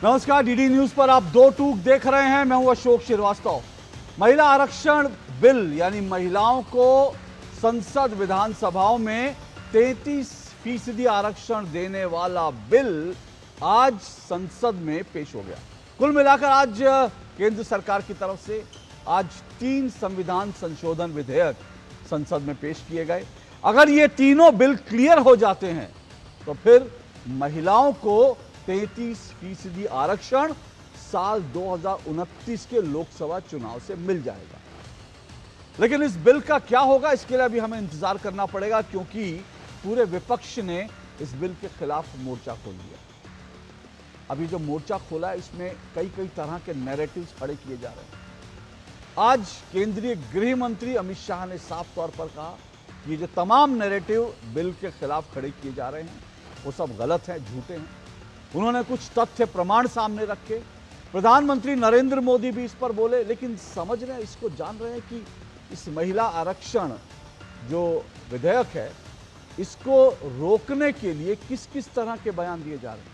नमस्कार, DD news पर आप दो टूक देख रहे हैं। मैं हूं अशोक श्रीवास्तव। महिला आरक्षण बिल यानी महिलाओं को संसद विधानसभाओं में 33% आरक्षण देने वाला बिल आज संसद में पेश हो गया। कुल मिलाकर आज केंद्र सरकार की तरफ से आज 3 संविधान संशोधन विधेयक संसद में पेश किए गए। अगर ये तीनों बिल क्लियर हो जाते हैं तो फिर महिलाओं को 33% आरक्षण साल 2029 के लोकसभा चुनाव से मिल जाएगा। लेकिन इस बिल का क्या होगा, इसके लिए अभी हमें इंतजार करना पड़ेगा, क्योंकि पूरे विपक्ष ने इस बिल के खिलाफ मोर्चा खोल दिया। अभी जो मोर्चा खोला है इसमें कई तरह के नैरेटिव्स खड़े किए जा रहे हैं। आज केंद्रीय गृह मंत्री अमित शाह ने साफ तौर पर कहा कि ये जो तमाम नैरेटिव बिल के खिलाफ खड़े किए जा रहे हैं वो सब गलत हैं, झूठे हैं। उन्होंने कुछ तथ्य प्रमाण सामने रखे। प्रधानमंत्री नरेंद्र मोदी भी इस पर बोले, लेकिन समझ रहे हैं, इसको जान रहे हैं कि इस महिला आरक्षण जो विधेयक है इसको रोकने के लिए किस किस तरह के बयान दिए जा रहे हैं,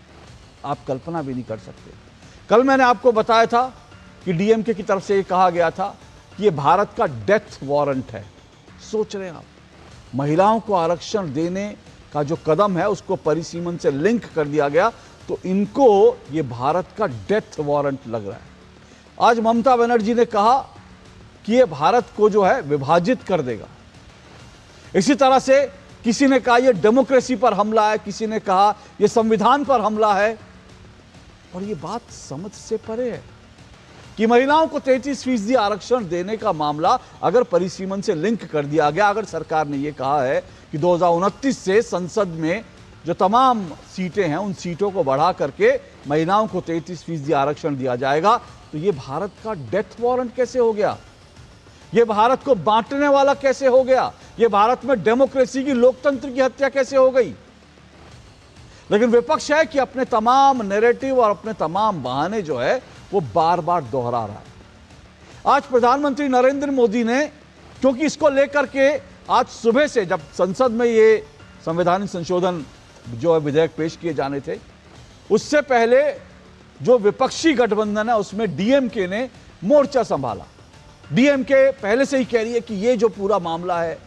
आप कल्पना भी नहीं कर सकते। कल मैंने आपको बताया था कि डीएमके की तरफ से ये कहा गया था कि ये भारत का डेथ वारंट है। सोच रहे हैं आप, महिलाओं को आरक्षण देने का जो कदम है उसको परिसीमन से लिंक कर दिया गया, तो इनको ये भारत का डेथ वारंट लग रहा है। आज ममता बनर्जी ने कहा कि ये भारत को जो है विभाजित कर देगा। इसी तरह से किसी ने कहा ये डेमोक्रेसी पर हमला है, किसी ने कहा ये संविधान पर हमला है। और ये बात समझ से परे है कि महिलाओं को 33% आरक्षण देने का मामला अगर परिसीमन से लिंक कर दिया गया, अगर सरकार ने यह कहा है कि 2029 से संसद में जो तमाम सीटें हैं उन सीटों को बढ़ा करके महिलाओं को 33% आरक्षण दिया जाएगा, तो ये भारत का डेथ वारंट कैसे हो गया? ये भारत को बांटने वाला कैसे हो गया? ये भारत में डेमोक्रेसी की, लोकतंत्र की हत्या कैसे हो गई? लेकिन विपक्ष है कि अपने तमाम नैरेटिव और अपने तमाम बहाने जो है वो बार बार दोहरा रहा है। आज प्रधानमंत्री नरेंद्र मोदी ने, क्योंकि इसको लेकर के आज सुबह से जब संसद में ये संवैधानिक संशोधन जो है विधेयक पेश किए जाने थे, उससे पहले जो विपक्षी गठबंधन है उसमें डीएमके ने मोर्चा संभाला। डीएमके पहले से ही कह रही है कि ये जो पूरा मामला है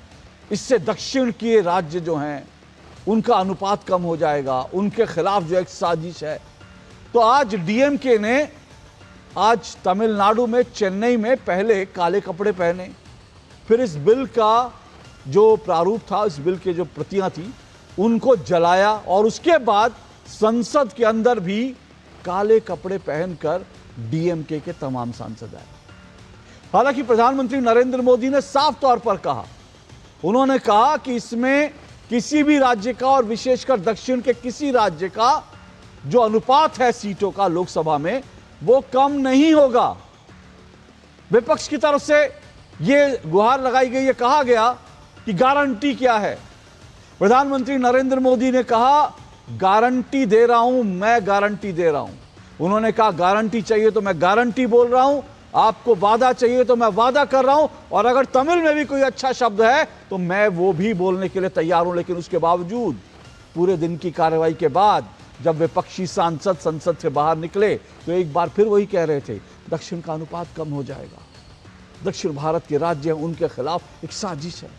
इससे दक्षिण के राज्य जो हैं उनका अनुपात कम हो जाएगा, उनके खिलाफ जो एक साजिश है। तो आज डीएमके ने आज तमिलनाडु में, चेन्नई में पहले काले कपड़े पहने, फिर इस बिल का जो प्रारूप था, इस बिल के जो प्रतियां थी उनको जलाया, और उसके बाद संसद के अंदर भी काले कपड़े पहनकर डीएमके के तमाम सांसद आए। हालांकि प्रधानमंत्री नरेंद्र मोदी ने साफ तौर पर कहा, उन्होंने कहा कि इसमें किसी भी राज्य का और विशेषकर दक्षिण के किसी राज्य का जो अनुपात है सीटों का लोकसभा में वो कम नहीं होगा। विपक्ष की तरफ से यह गुहार लगाई गई, यह कहा गया कि गारंटी क्या है। प्रधानमंत्री नरेंद्र मोदी ने कहा गारंटी दे रहा हूं, मैं गारंटी दे रहा हूं। उन्होंने कहा गारंटी चाहिए तो मैं गारंटी बोल रहा हूं, आपको वादा चाहिए तो मैं वादा कर रहा हूं, और अगर तमिल में भी कोई अच्छा शब्द है तो मैं वो भी बोलने के लिए तैयार हूं। लेकिन उसके बावजूद पूरे दिन की कार्रवाई के बाद जब विपक्षी सांसद संसद से बाहर निकले तो एक बार फिर वही कह रहे थे दक्षिण का अनुपात कम हो जाएगा, दक्षिण भारत के राज्य हैं उनके खिलाफ एक साजिश है।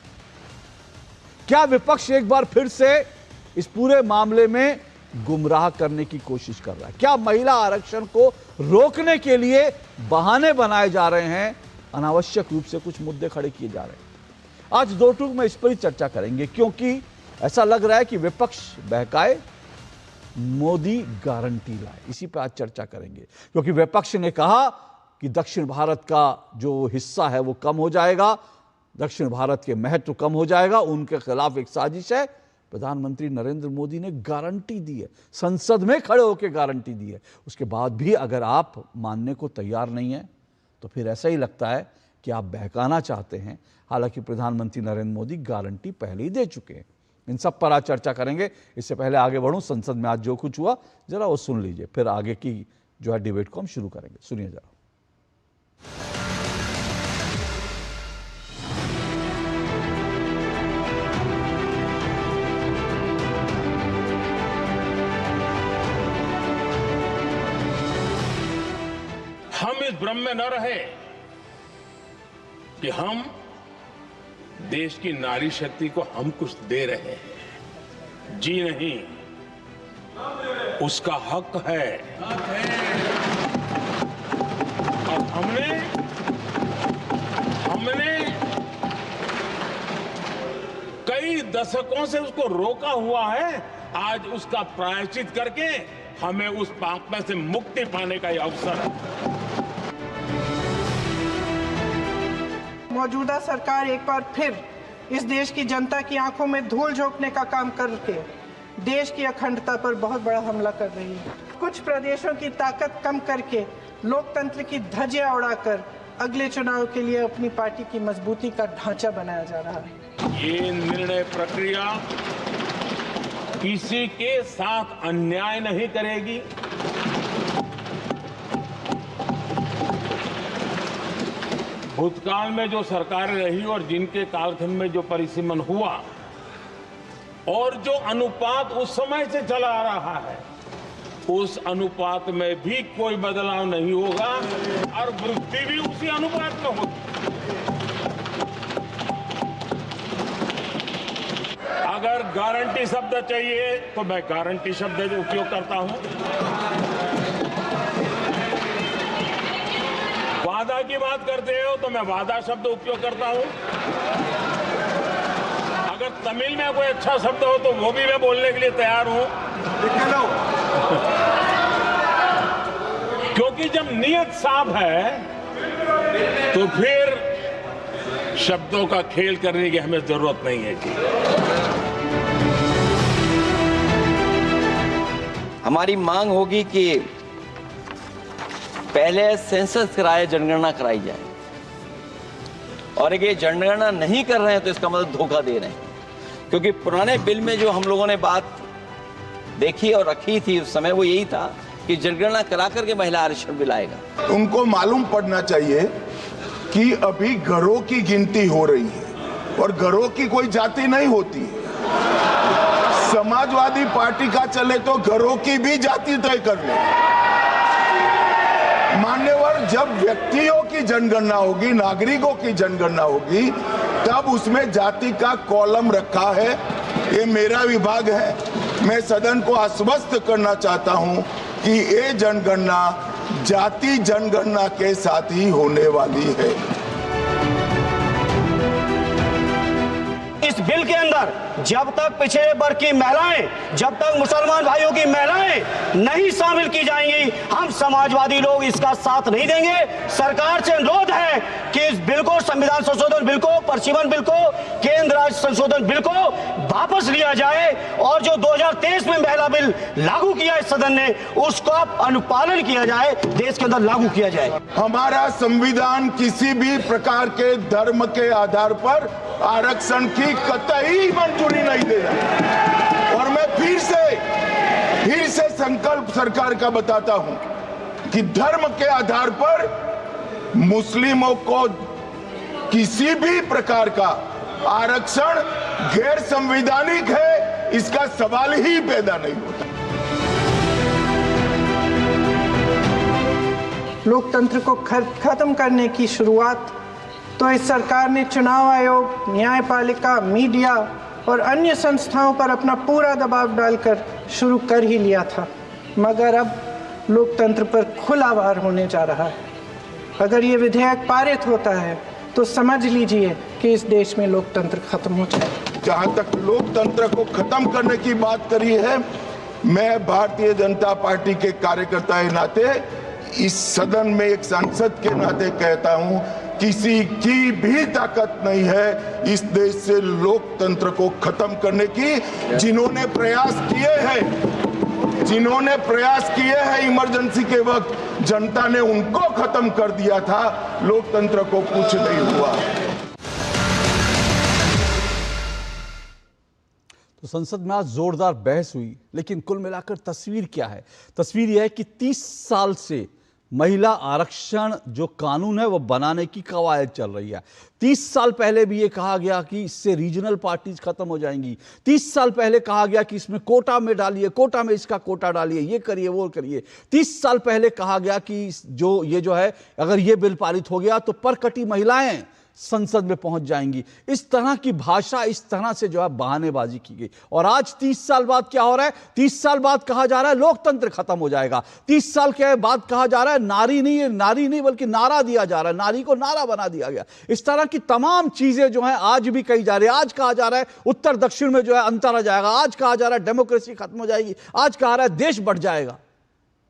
क्या विपक्ष एक बार फिर से इस पूरे मामले में गुमराह करने की कोशिश कर रहा है? क्या महिला आरक्षण को रोकने के लिए बहाने बनाए जा रहे हैं? अनावश्यक रूप से कुछ मुद्दे खड़े किए जा रहे हैं। आज दो टूक में इस पर ही चर्चा करेंगे, क्योंकि ऐसा लग रहा है कि विपक्ष बहकाए, मोदी गारंटी लाए। इसी पर आज चर्चा करेंगे, क्योंकि विपक्ष ने कहा कि दक्षिण भारत का जो हिस्सा है वो कम हो जाएगा, दक्षिण भारत के महत्व कम हो जाएगा, उनके खिलाफ एक साजिश है। प्रधानमंत्री नरेंद्र मोदी ने गारंटी दी है, संसद में खड़े होकर गारंटी दी है। उसके बाद भी अगर आप मानने को तैयार नहीं है तो फिर ऐसा ही लगता है कि आप बहकाना चाहते हैं। हालांकि प्रधानमंत्री नरेंद्र मोदी गारंटी पहले ही दे चुके हैं। इन सब पर आज चर्चा करेंगे। इससे पहले आगे बढ़ूं, संसद में आज जो कुछ हुआ जरा वो सुन लीजिए, फिर आगे की जो है डिबेट को हम शुरू करेंगे। सुनिए जरा। भ्रम में न रहे कि हम देश की नारी शक्ति को हम कुछ दे रहे हैं। जी नहीं, उसका हक है। और हमने कई दशकों से उसको रोका हुआ है। आज उसका प्रायश्चित करके हमें उस पाप में से मुक्ति पाने का यह अवसर है। मौजूदा सरकार एक बार फिर इस देश की जनता की आंखों में धूल झोंकने का काम करके देश की अखंडता पर बहुत बड़ा हमला कर रही है। कुछ प्रदेशों की ताकत कम करके लोकतंत्र की धज्जियां उड़ाकर अगले चुनाव के लिए अपनी पार्टी की मजबूती का ढांचा बनाया जा रहा है। ये निर्णय प्रक्रिया किसी के साथ अन्याय नहीं करेगी। भूतकाल में जो सरकारें रही और जिनके कालखंड में जो परिसीमन हुआ और जो अनुपात उस समय से चला आ रहा है, उस अनुपात में भी कोई बदलाव नहीं होगा और वृद्धि भी उसी अनुपात में होगी। अगर गारंटी शब्द चाहिए तो मैं गारंटी शब्द उपयोग करता हूं। वादा की बात करते हो तो मैं वादा शब्द उपयोग करता हूं। अगर तमिल में कोई अच्छा शब्द हो तो वो भी मैं बोलने के लिए तैयार हूं। क्योंकि जब नियत साफ है तो फिर शब्दों का खेल करने की हमें जरूरत नहीं है जी। हमारी मांग होगी कि पहले सेंसस कराए, जनगणना कराई जाए, और अगर ये जनगणना नहीं कर रहे हैं तो इसका मतलब धोखा दे रहे हैं। क्योंकि पुराने बिल में जो हम लोगों ने बात देखी और रखी थी उस समय वो यही था कि जनगणना करा करके महिला आरक्षण बिल आएगा। उनको मालूम पड़ना चाहिए कि अभी घरों की गिनती हो रही है और घरों की कोई जाति नहीं होती। समाजवादी पार्टी का चले तो घरों की भी जाति तय कर ले। मान्यवर, जब व्यक्तियों की जनगणना होगी, नागरिकों की जनगणना होगी, तब उसमें जाति का कॉलम रखा है। ये मेरा विभाग है। मैं सदन को आश्वस्त करना चाहता हूं कि ये जनगणना जाति जनगणना के साथ ही होने वाली है। इस बिल के अंदर जब तक पिछड़े वर्ग की महिलाएं, जब तक मुसलमान भाइयों की महिलाएं नहीं शामिल की जाएंगी, हम समाजवादी लोग इसका साथ नहीं देंगे। सरकार से अनुरोध है कि इस बिल को, संविधान संशोधन बिल को, प्रशिक्षण बिल को, केंद्र राज्य संशोधन बिल को वापस लिया जाए और जो 2023 में महिला बिल लागू किया इस सदन ने, उसका अनुपालन किया जाए, देश के अंदर लागू किया जाए। हमारा संविधान किसी भी प्रकार के धर्म के आधार पर आरक्षण की कतई मंजूरी नहीं दे रहा। और मैं फिर से संकल्प सरकार का बताता हूं कि धर्म के आधार पर मुस्लिमों को किसी भी प्रकार का आरक्षण गैर संवैधानिक है, इसका सवाल ही पैदा नहीं होता। लोकतंत्र को खत्म करने की शुरुआत तो इस सरकार ने चुनाव आयोग, न्यायपालिका, मीडिया और अन्य संस्थाओं पर अपना पूरा दबाव डालकर शुरू कर ही लिया था, मगर अब लोकतंत्र पर खुला वार होने जा रहा है। अगर ये विधेयक पारित होता है तो समझ लीजिए कि इस देश में लोकतंत्र खत्म हो जाए। जहां तक लोकतंत्र को खत्म करने की बात करी है, मैं भारतीय जनता पार्टी के कार्यकर्ता के नाते, इस सदन में एक सांसद के नाते कहता हूं, किसी की भी ताकत नहीं है इस देश से लोकतंत्र को खत्म करने की। जिन्होंने प्रयास किए हैं इमरजेंसी के वक्त, जनता ने उनको खत्म कर दिया था, लोकतंत्र को कुछ नहीं हुआ। तो संसद में आज जोरदार बहस हुई, लेकिन कुल मिलाकर तस्वीर क्या है? तस्वीर यह है कि 30 साल से महिला आरक्षण जो कानून है वो बनाने की कवायद चल रही है। 30 साल पहले भी ये कहा गया कि इससे रीजनल पार्टीज खत्म हो जाएंगी। 30 साल पहले कहा गया कि इसमें कोटा में डालिए, कोटा में इसका कोटा डालिए, ये करिए वो करिए। 30 साल पहले कहा गया कि ये जो है अगर ये बिल पारित हो गया तो परकटी महिलाएं संसद में पहुंच जाएंगी। इस तरह की भाषा, इस तरह से जो है बहानेबाजी की गई। और आज 30 साल बाद क्या हो रहा है? 30 साल बाद कहा जा रहा है लोकतंत्र खत्म हो जाएगा। 30 साल के बाद कहा जा रहा है नारी नहीं बल्कि नारा दिया जा रहा है, नारी को नारा बना दिया गया। इस तरह की तमाम चीजें जो हैं आज भी कही जा रही है। आज कहा जा रहा है उत्तर दक्षिण में जो है अंतर आ जाएगा, आज कहा जा रहा है डेमोक्रेसी खत्म हो जाएगी, आज कहा रहा है देश बढ़ जाएगा।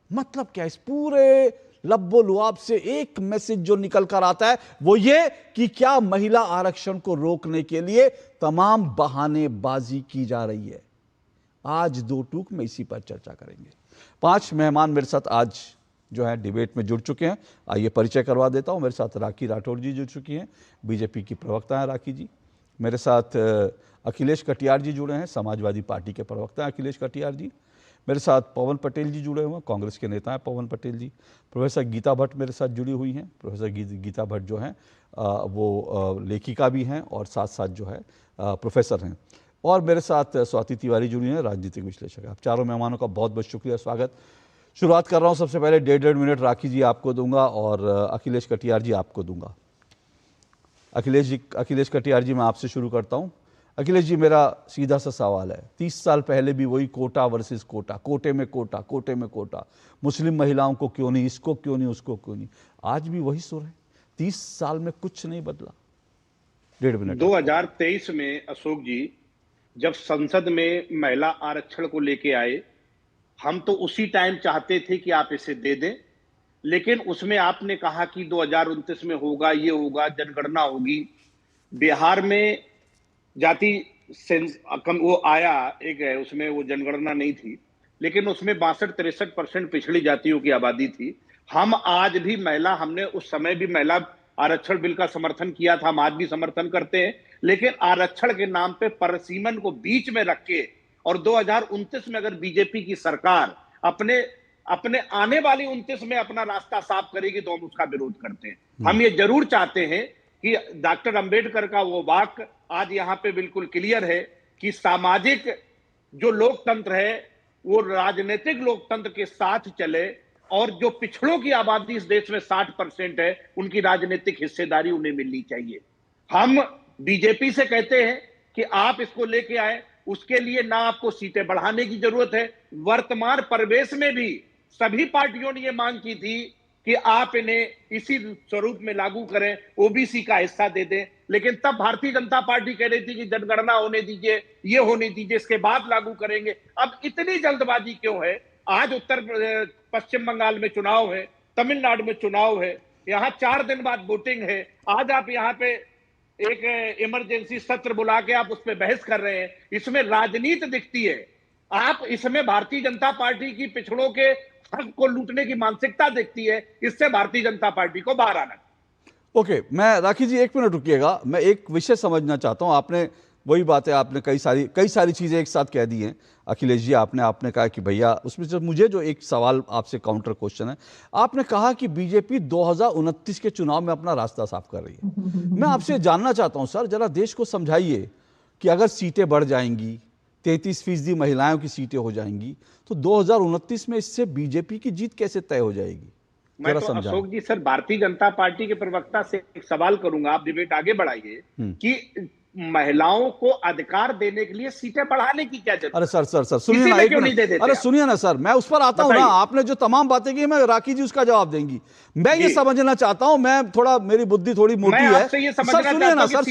मतलब क्या? इस पूरे लब्बो लुआब से एक मैसेज जो निकल कर आता है वो ये कि क्या महिला आरक्षण को रोकने के लिए तमाम बहानेबाजी की जा रही है। आज दो टूक में इसी पर चर्चा करेंगे। 5 मेहमान मेरे साथ आज जो है डिबेट में जुड़ चुके हैं। आइए परिचय करवा देता हूं। मेरे साथ राखी राठौर जी जुड़ चुकी हैं, बीजेपी की प्रवक्ता हैं राखी जी। मेरे साथ अखिलेश कटियार जी जुड़े हैं, समाजवादी पार्टी के प्रवक्ता हैं अखिलेश कटियार जी। मेरे साथ पवन पटेल जी जुड़े हुए हैं, कांग्रेस के नेता हैं पवन पटेल जी। प्रोफेसर गीता भट्ट मेरे साथ जुड़ी हुई हैं। प्रोफेसर गीता भट्ट जो हैं वो लेखिका भी हैं और साथ साथ जो है प्रोफेसर हैं। और मेरे साथ स्वाति तिवारी जुड़ी हैं, राजनीतिक विश्लेषक। आप चारों मेहमानों का बहुत बहुत शुक्रिया, स्वागत। शुरुआत कर रहा हूँ सबसे पहले 1.5 मिनट राखी जी आपको दूंगा और अखिलेश कटियार जी आपको दूंगा। अखिलेश कटियार जी मैं आपसे शुरू करता हूँ। अखिलेश जी, मेरा सीधा सा सवाल है, 30 साल पहले भी वही कोटा वर्सेस कोटा, कोटे में कोटा, मुस्लिम महिलाओं को क्यों नहीं, इसको क्यों नहीं, उसको क्यों नहीं, आज भी वही सुर है। 30 साल में कुछ नहीं बदला। 1.5 मिनट। 2023 में अशोक जी जब संसद में महिला आरक्षण को लेके आए, हम तो उसी टाइम चाहते थे कि आप इसे दे दें, लेकिन उसमें आपने कहा कि 2029 में होगा, ये होगा, जनगणना होगी। बिहार में जाति सेंस वो आया एक है, उसमें वो जनगणना नहीं थी, लेकिन उसमें 62-63% पिछड़ी जातियों की आबादी थी। हम आज भी हमने उस समय भी महिला आरक्षण बिल का समर्थन किया था, हम आज भी समर्थन करते हैं। लेकिन आरक्षण के नाम पे परसीमन को बीच में रख के और 2029 में अगर बीजेपी की सरकार अपने आने वाली 29 में अपना रास्ता साफ करेगी तो हम उसका विरोध करते हैं। हम ये जरूर चाहते हैं कि डॉक्टर अंबेडकर का वो वाक्य आज यहाँ पे बिल्कुल क्लियर है कि सामाजिक जो लोकतंत्र है वो राजनीतिक लोकतंत्र के साथ चले, और जो पिछड़ों की आबादी इस देश में 60% है, उनकी राजनीतिक हिस्सेदारी उन्हें मिलनी चाहिए। हम बीजेपी से कहते हैं कि आप इसको लेके आए, उसके लिए ना आपको सीटें बढ़ाने की जरूरत है। वर्तमान परिवेश में भी सभी पार्टियों ने यह मांग की थी कि आप इन्हें इसी स्वरूप में लागू करें, ओबीसी का हिस्सा दे दें, लेकिन तब भारतीय जनता पार्टी कह रही थी कि जनगणना होने दीजिए, ये होने दीजिए, इसके बाद लागू करेंगे। अब इतनी जल्दबाजी क्यों है? आज पश्चिम बंगाल में चुनाव है, तमिलनाडु में चुनाव है, यहाँ 4 दिन बाद वोटिंग है। आज आप यहाँ पे एक इमरजेंसी सत्र बुला के आप उस पर बहस कर रहे हैं, इसमें राजनीति दिखती है। आप इसमें भारतीय जनता पार्टी की पिछड़ों के हक को लूटने की मानसिकता दिखती है। इससे भारतीय जनता पार्टी को बाहर आना। ओके, मैं राखी जी 1 मिनट रुकिएगा, मैं एक विषय समझना चाहता हूं। आपने वही बात है, आपने कई सारी चीजें एक साथ कह दी हैं। अखिलेश जी, आपने कहा कि भैया, उसमें से मुझे जो एक सवाल आपसे काउंटर क्वेश्चन है, आपने कहा कि बीजेपी 2029 के चुनाव में अपना रास्ता साफ कर रही है। मैं आपसे जानना चाहता हूं सर, जरा देश को समझाइए कि अगर सीटें बढ़ जाएंगी, 33% महिलाओं की सीटें हो जाएंगी, तो 2029 में इससे बीजेपी की जीत कैसे तय हो जाएगी? मैं तो अशोक जी सर भारतीय जनता पार्टी के प्रवक्ता से एक सवाल करूंगा, आप डिबेट आगे बढ़ाइए कि महिलाओं को अधिकार देने के लिए सीटें बढ़ाने की क्या जरूरत? अरे सर सुनिए ना, एक मिनट, अरे सुनिए ना सर, मैं उस पर आता हूं ना। आपने जो तमाम बातें की, मैं राखी जी उसका जवाब देंगी। मैं ये समझना चाहता हूं, मैं थोड़ा, मेरी बुद्धि थोड़ी मोटी है। सर सुनिए ना सर,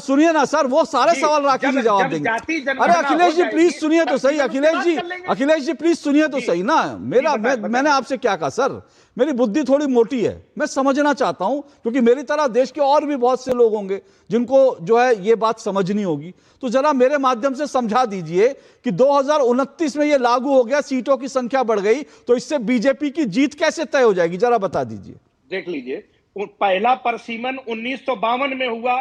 सुनिए ना सर, वो सारे सवाल राखी जी जवाब देंगे। अरे अखिलेश जी प्लीज सुनिए तो सही, अखिलेश जी प्लीज सुनिए तो सही ना। मैंने आपसे क्या कहा सर, मेरी बुद्धि थोड़ी मोटी है, मैं समझना चाहता हूं, क्योंकि मेरी तरह देश के और भी बहुत से लोग होंगे जिनको जो है ये बात समझनी होगी। तो जरा मेरे माध्यम से समझा दीजिए कि 2029 में ये लागू हो गया, सीटों की संख्या बढ़ गई, तो इससे बीजेपी की जीत कैसे तय हो जाएगी, जरा बता दीजिए। देख लीजिए, पहला परसीमन 1952 में हुआ,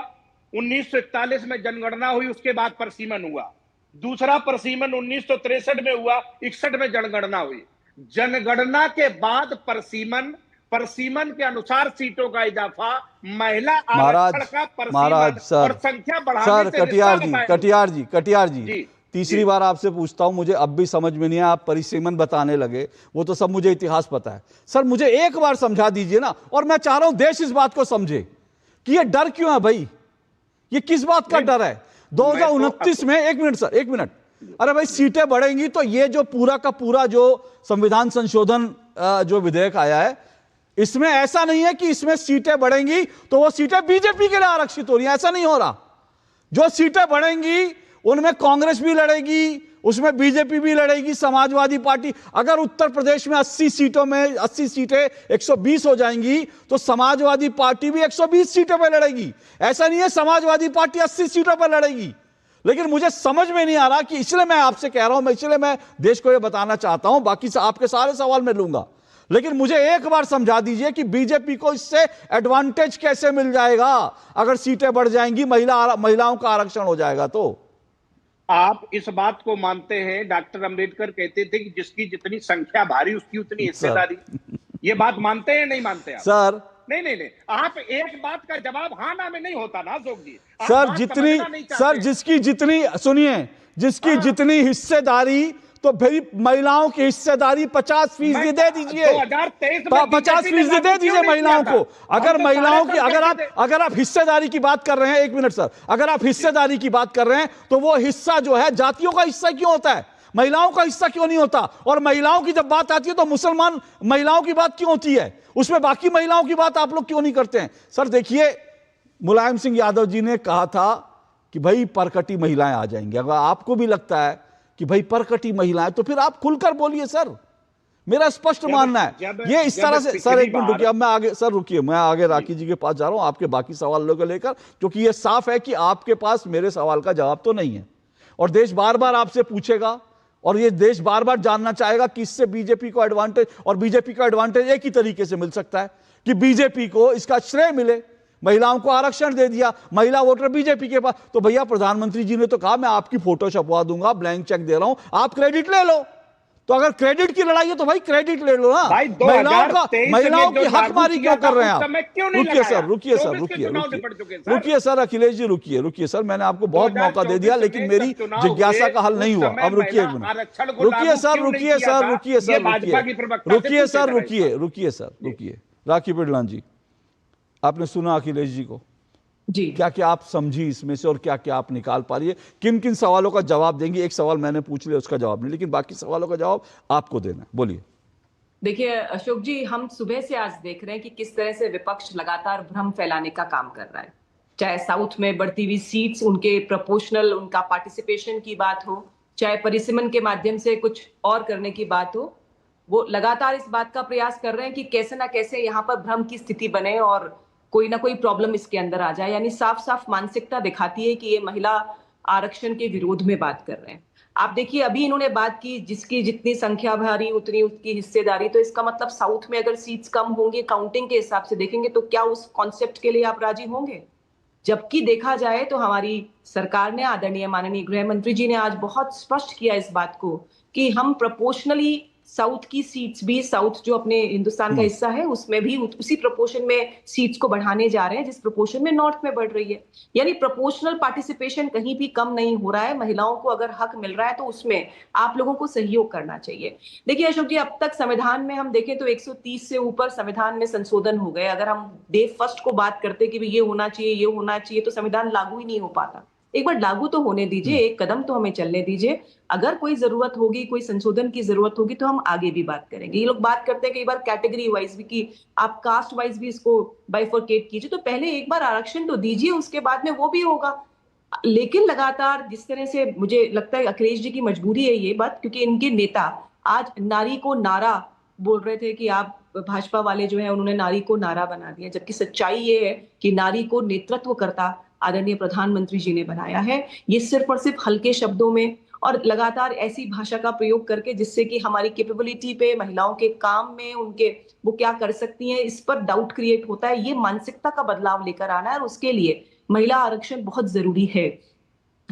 1941 में जनगणना हुई, उसके बाद परसीमन हुआ। दूसरा परसीमन 1963 में हुआ, 61 में जनगणना हुई। जनगणना के बाद परसीमन के अनुसार सीटों का इजाफा महिला आरक्षण का महाराज परसीमन सर, और संख्या बढ़ाने सर से कटियार जी तीसरी बार आपसे पूछता हूं, मुझे अब भी समझ में नहीं आया, आप परिसीमन बताने लगे, वो तो सब मुझे इतिहास पता है। सर मुझे एक बार समझा दीजिए ना, और मैं चाह रहा हूं देश इस बात को समझे कि ये डर क्यों है भाई, ये किस बात का डर है 2029 में। एक मिनट सर, एक मिनट, अरे भाई सीटें बढ़ेंगी तो ये जो पूरा का पूरा जो संविधान संशोधन जो विधेयक आया है, इसमें ऐसा नहीं है कि इसमें सीटें बढ़ेंगी तो वो सीटें बीजेपी के लिए आरक्षित हो रही हैं, ऐसा नहीं हो रहा। जो सीटें बढ़ेंगी उनमें कांग्रेस भी लड़ेगी, उसमें बीजेपी भी लड़ेगी, समाजवादी पार्टी। अगर उत्तर प्रदेश में 80 सीटों में 80 सीटें 120 हो जाएंगी तो समाजवादी पार्टी भी 120 सीटों पर लड़ेगी। ऐसा नहीं है समाजवादी पार्टी 80 सीटों पर लड़ेगी। लेकिन मुझे समझ में नहीं आ रहा कि, इसलिए मैं आपसे कह रहा हूं, इसलिए मैं देश को यह बताना चाहता हूं, बाकी से आपके सारे सवाल मैं लूंगा, लेकिन मुझे एक बार समझा दीजिए कि बीजेपी को इससे एडवांटेज कैसे मिल जाएगा अगर सीटें बढ़ जाएंगी, महिलाओं का आरक्षण हो जाएगा। तो आप इस बात को मानते हैं, डॉक्टर अंबेडकर कहते थे कि जिसकी जितनी संख्या भारी उसकी उतनी हिस्सेदारी, ये बात मानते हैं नहीं मानते आप? सर नहीं, आप एक बात का जवाब हाँ ना में नहीं होता ना अशोक जी। सर जिसकी जितनी, सुनिए, जिसकी जितनी हिस्सेदारी, तो भाई महिलाओं की हिस्सेदारी 50% दे दीजिए, 50% दे दीजिए महिलाओं को। अगर महिलाओं की, अगर आप हिस्सेदारी की बात कर रहे हैं, एक मिनट सर, अगर आप हिस्सेदारी की बात कर रहे हैं तो वो हिस्सा जो है जातियों का हिस्सा क्यों होता है, महिलाओं का हिस्सा क्यों नहीं होता? और महिलाओं की जब बात आती है तो मुसलमान महिलाओं की बात क्यों होती है, उसमें बाकी महिलाओं की बात आप लोग क्यों नहीं करते हैं? सर देखिए, मुलायम सिंह यादव जी ने कहा था कि भाई परकटी महिलाएं आ जाएंगी। अगर आपको भी लगता है कि भाई परकटी महिलाएं, तो फिर आप खुलकर बोलिए सर, मेरा स्पष्ट मानना है। ये इस तरह से, सर एक मिनट रुकिए, अब मैं आगे, सर रुकिए, मैं आगे राखी जी के पास जा रहा हूं आपके बाकी सवालों को लेकर, क्योंकि ये साफ है कि आपके पास मेरे सवाल का जवाब तो नहीं है, और देश बार बार आपसे पूछेगा, और ये देश बार बार जानना चाहेगा कि इससे बीजेपी को एडवांटेज, और बीजेपी का एडवांटेज एक ही तरीके से मिल सकता है कि बीजेपी को इसका श्रेय मिले, महिलाओं को आरक्षण दे दिया, महिला वोटर बीजेपी के पास। तो भैया प्रधानमंत्री जी ने तो कहा मैं आपकी फोटो छपवा दूंगा, ब्लैंक चेक दे रहा हूं, आप क्रेडिट ले लो। तो अगर क्रेडिट की लड़ाई है तो भाई क्रेडिट ले लो ना। महिलाओं की हकमारी क्यों कर रहे हैं आप? रुकिए सर, अखिलेश जी रुकिए सर, मैंने आपको बहुत मौका दे दिया, लेकिन मेरी जिज्ञासा का हल नहीं हुआ। अब रुकिए एक मिनट, रुकिए राखी बिरलान जी, आपने सुना अखिलेश जी को जी, क्या क्या आप समझी इसमें से और क्या क्या आप निकाल पा रही है? किन किन सवालों का जवाब देंगी? एक सवाल मैंने पूछ लिया, उसका जवाब नहीं, लेकिन बाकी सवालों का जवाब आपको देना है, बोलिए। देखिए अशोक जी, हम सुबह से आज देख रहे हैं कि किस तरह से विपक्ष लगातार भ्रम फैलाने का काम कर रहा है, चाहे साउथ में बढ़ती हुई सीट्स, उनके प्रोपोर्शनल, उनका पार्टिसिपेशन की बात हो, चाहे परिसीमन के माध्यम से कुछ और करने की बात हो। वो लगातार इस बात का प्रयास कर रहे हैं कि कैसे ना कैसे यहाँ पर भ्रम की स्थिति बने और कोई ना कोई प्रॉब्लम इसके अंदर आ जाए। यानी साफ साफ मानसिकता दिखाती है कि ये महिला आरक्षण के विरोध में बात कर रहे हैं। आप देखिए, अभी इन्होंने बात की जिसकी जितनी संख्या भारी उतनी उसकी हिस्सेदारी, तो इसका मतलब साउथ में अगर सीट्स कम होंगी काउंटिंग के हिसाब से देखेंगे तो क्या उस कॉन्सेप्ट के लिए आप राजी होंगे? जबकि देखा जाए तो हमारी सरकार ने, आदरणीय माननीय गृह मंत्री जी ने आज बहुत स्पष्ट किया इस बात को कि हम प्रोपोर्शनली साउथ की सीट्स भी, साउथ जो अपने हिंदुस्तान का हिस्सा है उसमें भी उसी प्रोपोर्शन में सीट्स को बढ़ाने जा रहे हैं जिस प्रोपोर्शन में नॉर्थ में बढ़ रही है। यानी प्रोपोर्शनल पार्टिसिपेशन कहीं भी कम नहीं हो रहा है। महिलाओं को अगर हक मिल रहा है तो उसमें आप लोगों को सहयोग करना चाहिए। देखिए अशोक जी, अब तक संविधान में हम देखें तो 130 से ऊपर संविधान में संशोधन हो गए। अगर हम डे फर्स्ट को बात करते कि ये होना चाहिए, ये होना चाहिए, तो संविधान लागू ही नहीं हो पाता। एक बार लागू तो होने दीजिए, एक कदम तो हमें चलने दीजिए। अगर कोई जरूरत होगी, कोई संशोधन की जरूरत होगी तो हम आगे भी बात करेंगे। ये लोग बात करते हैं कई बार कैटेगरी वाइज भी कि आप कास्ट वाइज भी इसको बाइफरकेट कीजिए, तो पहले एक बार आरक्षण तो दीजिए, उसके बाद में वो भी होगा। लेकिन लगातार जिस तरह से मुझे लगता है अखिलेश जी की मजबूरी है ये बात, क्योंकि इनके नेता आज नारी को नारा बोल रहे थे कि आप भाजपा वाले जो है उन्होंने नारी को नारा बना दिया, जबकि सच्चाई ये है कि नारी को नेतृत्व करता आदरणीय प्रधानमंत्री जी ने बनाया है। ये सिर्फ और सिर्फ हल्के शब्दों में और लगातार ऐसी भाषा का प्रयोग करके जिससे कि हमारी कैपेबिलिटी पे, महिलाओं के काम में उनके वो क्या कर सकती हैं, इस पर डाउट क्रिएट होता है। ये मानसिकता का बदलाव लेकर आना है और उसके लिए महिला आरक्षण बहुत जरूरी है।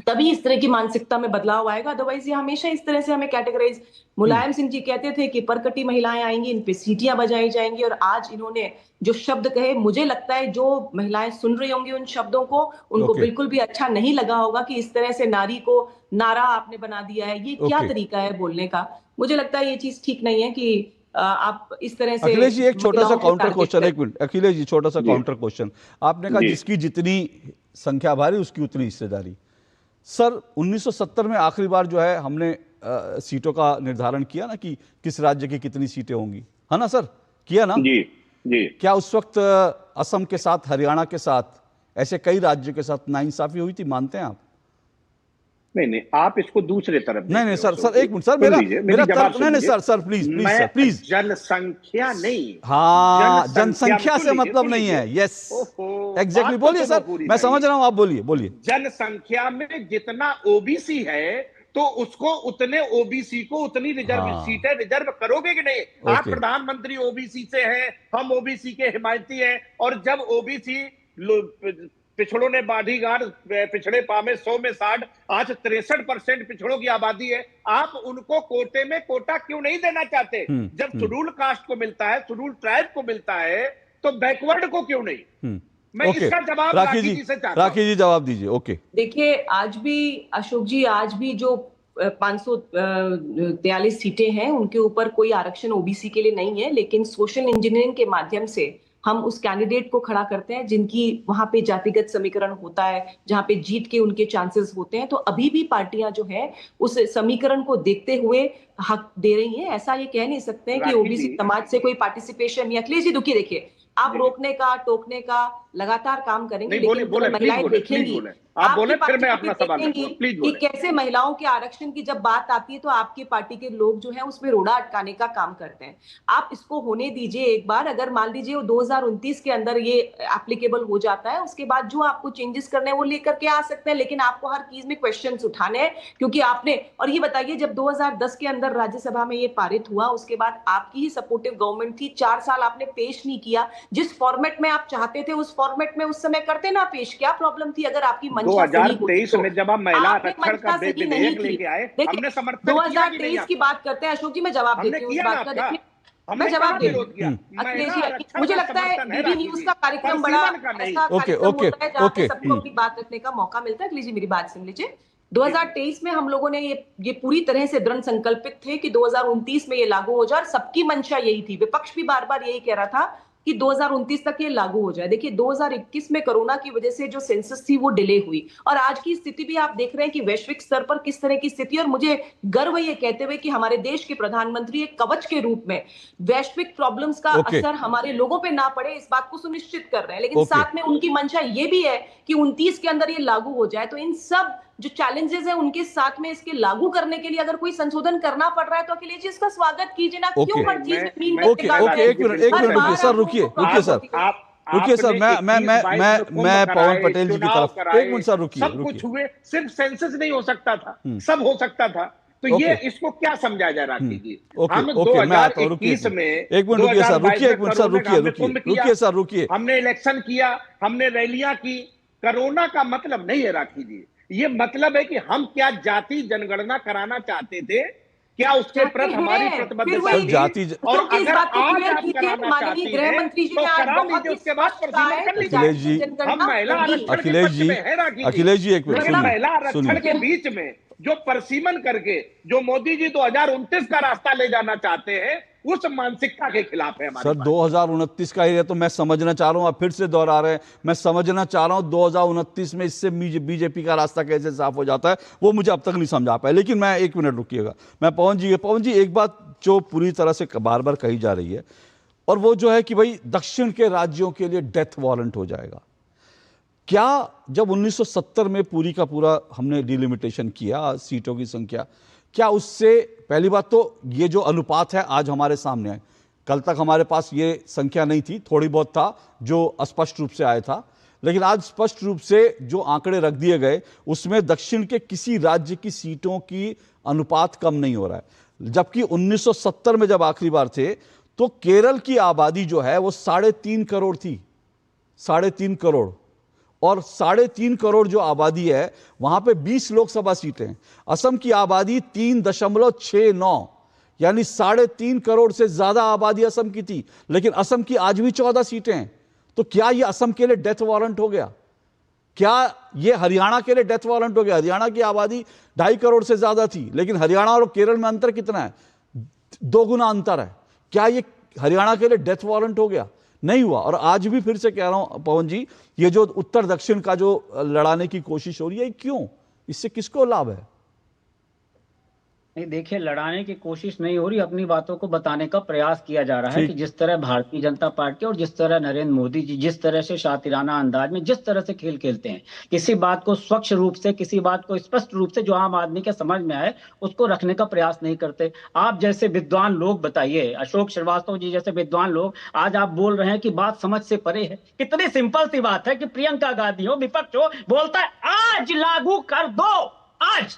तभी इस तरह की मानसिकता में बदलाव आएगा। अदरवाइज ये हमेशा इस तरह से हमें कैटेगराइज, मुलायम सिंह जी कहते थे कि परकटी महिलाएं आएंगी, इन पे सीटियां बजाई जाएंगी, और आज इन्होंने जो शब्द कहे, मुझे लगता है जो महिलाएं सुन रही होंगी उन शब्दों को, उनको बिल्कुल भी अच्छा नहीं लगा होगा कि इस तरह से नारी को नारा आपने बना दिया है। ये क्या तरीका है बोलने का? मुझे लगता है ये चीज ठीक नहीं है कि आप इस तरह से। अखिलेश जी एक छोटा सा काउंटर क्वेश्चन, एक मिनट अखिलेश जी, छोटा सा काउंटर क्वेश्चन। आपने कहा जिसकी जितनी संख्या भारी उसकी उतनी हिस्सेदारी। सर 1970 में आखिरी बार जो है हमने सीटों का निर्धारण किया ना कि किस राज्य की कितनी सीटें होंगी, है ना सर? किया ना? जी जी। क्या उस वक्त असम के साथ, हरियाणा के साथ, ऐसे कई राज्यों के साथ नाइंसाफी हुई थी? मानते हैं आप? नहीं, आप इसको दूसरे तरफ नहीं सर एक मिनट सर, मेरा तर्क नहीं सर प्लीज जनसंख्या नहीं, हाँ जनसंख्या से मतलब नहीं है। यस एग्जैक्टली, बोलिए सर, मैं समझ रहा हूं, आप बोलिए। जनसंख्या में जितना ओबीसी है तो उसको उतने ओबीसी को उतनी रिजर्व सीटें रिजर्व करोगे कि नहीं? आप प्रधानमंत्री ओबीसी से हैं, हम ओबीसी के हिमायती हैं, और जब ओबीसी पिछड़ों ने बॉडीगार्ड पिछड़े पामे 100 में 60, आज 63% पिछड़ों की आबादी है, आप उनको कोटे में कोटा क्यों नहीं देना चाहते? जब शेड्यूल कास्ट को मिलता है, शेड्यूल ट्राइब को मिलता है, तो बैकवर्ड को क्यों नहीं? मैं इसका जवाब राखी जी से चाहता हूं। राखी जी जवाब दीजिए। ओके देखिए, आज भी अशोक जी, आज भी जो 543 सीटें हैं उनके ऊपर कोई आरक्षण ओबीसी के लिए नहीं है, लेकिन सोशल इंजीनियरिंग के माध्यम से हम उस कैंडिडेट को खड़ा करते हैं जिनकी वहां पे जातिगत समीकरण होता है, जहां पे जीत के उनके चांसेस होते हैं। तो अभी भी पार्टियां जो है उस समीकरण को देखते हुए हक दे रही हैं। ऐसा ये कह नहीं सकते हैं कि ओबीसी समाज से कोई पार्टिसिपेशन या। अखिलेश जी दुखी, देखिए आप रोकने का टोकने का लगातार काम करेंगे, लेकिन महिलाएं देखेंगी, आप बोले फिर मैं अपना सवाल कि कैसे महिलाओं के आरक्षण की जब बात आती है तो आपकी पार्टी के लोग जो है उसमें रोड़ा अटकाने का काम करते हैं। आप इसको होने दीजिए एक बार। अगर मान लीजिए 2029 के अंदर ये एप्लीकेबल हो जाता है, उसके बाद जो आपको चेंजेस करने हैं वो लेकर के आ सकते हैं, लेकिन आपको हर चीज में क्वेश्चंस उठाने हैं, क्योंकि आपने। और ये बताइए, जब 2010 के अंदर राज्यसभा में ये पारित हुआ, उसके बाद आपकी ही सपोर्टिव गवर्नमेंट थी, 4 साल आपने पेश नहीं किया। जिस फॉर्मेट में आप चाहते थे उस फॉर्मेट में उस समय करते ना पेश, क्या प्रॉब्लम थी? अगर आपकी 2023 में जब हम महिला आरक्षण का विधेयक लेके आए, हमने समर्थन 2023 की बात करते हैं अशोक जी, मैं जवाब देती हूँ इस बात का। देखिए मैं जवाब दे रही हूँ अखिलेश जी, मुझे लगता है डीडी न्यूज का कार्यक्रम बड़ा ऐसा कार्यक्रम होता है जहाँ पे सबको अपनी बात रखने का मौका मिलता है। अखिलेश जी मेरी बात सुन लीजिए। 2023 में हम लोगों ने ये पूरी तरह से दृढ़ संकल्पित थे कि 2029 में ये लागू हो जाए, और सबकी मंशा यही थी। विपक्ष भी बार बार यही कह रहा था कि 2029 तक ये लागू हो जाए। देखिए 2021 में कोरोना की वजह से जो सेंसस थी वो डिले हुई, और आज की स्थिति भी आप देख रहे हैं कि वैश्विक स्तर पर किस तरह की स्थिति। और मुझे गर्व है ये कहते हुए कि हमारे देश के प्रधानमंत्री एक कवच के रूप में वैश्विक प्रॉब्लम्स का असर हमारे लोगों पे ना पड़े, इस बात को सुनिश्चित कर रहे हैं। लेकिन साथ में उनकी मंशा ये भी है कि 29 के अंदर ये लागू हो जाए। तो इन सब जो चैलेंजेस है उनके साथ में इसके लागू करने के लिए अगर कोई संशोधन करना पड़ रहा है तो अखिलेश जी इसका स्वागत कीजिए ना। क्यों हर चीज में एक मिनट सर, रुकिए सर, मैं पवन पटेल जी की तरफ, एक मिनट सर रुकिए। सब कुछ हुए, सिर्फ सेंसस नहीं हो सकता था, सब हो सकता था। तो ये इसको क्या समझा जाए राखी जी? हम 2021 में, एक मिनट रुकिए सर, रुकिए। हमने इलेक्शन किया, हमने रैलियां की। कोरोना का मतलब नहीं है राखी जी, ये मतलब है कि हम क्या जाति जनगणना कराना चाहते थे, क्या उसके प्रति हमारी प्रतिबद्धता थी? जाति और अगर आज आप कराना चाहती हैं तो करा लीजिए, उसके बाद प्रदर्शन कर लीजिए। हम महिला आरक्षण अखिलेश जी एक मिनट महिला आरक्षण के बीच में जो परसीमन करके जो मोदी जी 2029 का रास्ता ले जाना चाहते हैं, उस मानसिकता के खिलाफ है हमारे। सर 2029 का ही है, तो मैं समझना चाह रहा हूं, आप फिर से दोहरा रहे हैं। मैं समझना चाह रहा हूं 2029 में इससे बीजेपी का रास्ता कैसे साफ हो जाता है, वो मुझे अब तक नहीं समझा पाया। लेकिन मैं एक मिनट रुकिएगा, मैं पवन जी एक बात जो पूरी तरह से बार बार कही जा रही है, और वो जो है कि भाई दक्षिण के राज्यों के लिए डेथ वारंट हो जाएगा। क्या जब 1970 में पूरी का पूरा हमने डिलिमिटेशन किया सीटों की संख्या, क्या उससे पहली बात तो ये जो अनुपात है आज हमारे सामने है, कल तक हमारे पास ये संख्या नहीं थी, थोड़ी बहुत था जो अस्पष्ट रूप से आया था, लेकिन आज स्पष्ट रूप से जो आंकड़े रख दिए गए उसमें दक्षिण के किसी राज्य की सीटों की अनुपात कम नहीं हो रहा है। जबकि 1970 में जब आखिरी बार थे तो केरल की आबादी जो है वो 3.5 करोड़ थी, 3.5 करोड़, और 3.5 करोड़ जो आबादी है वहां पे 20 लोकसभा सीटें हैं। असम की आबादी 3.69, यानी 3.5 करोड़ से ज्यादा आबादी असम की थी, लेकिन असम की आज भी 14 सीटें हैं। तो क्या ये असम के लिए डेथ वारंट हो गया? क्या ये हरियाणा के लिए डेथ वारंट हो गया? हरियाणा की आबादी 2.5 करोड़ से ज्यादा थी, लेकिन हरियाणा और केरल में अंतर कितना है? 2 गुना अंतर है। क्या ये हरियाणा के लिए डेथ वारंट हो गया? नहीं हुआ। और आज भी फिर से कह रहा हूं पवन जी, ये जो उत्तर दक्षिण का जो लड़ाने की कोशिश हो रही है, क्यों? इससे किसको लाभ है? नहीं, देखिए, लड़ाने की कोशिश नहीं हो रही, अपनी बातों को बताने का प्रयास किया जा रहा है कि जिस तरह भारतीय जनता पार्टी और जिस तरह नरेंद्र मोदी जी जिस तरह से शातिराना अंदाज में जिस तरह से खेल खेलते हैं, किसी बात को स्वच्छ रूप से, किसी बात को स्पष्ट रूप से जो आम आदमी के समझ में आए उसको रखने का प्रयास नहीं करते। आप जैसे विद्वान लोग बताइए, अशोक श्रीवास्तव जी जैसे विद्वान लोग, आज आप बोल रहे हैं कि बात समझ से परे है। कितनी सिंपल सी बात है कि प्रियंका गांधी हो, विपक्ष हो, बोलता है आज लागू कर दो, आज।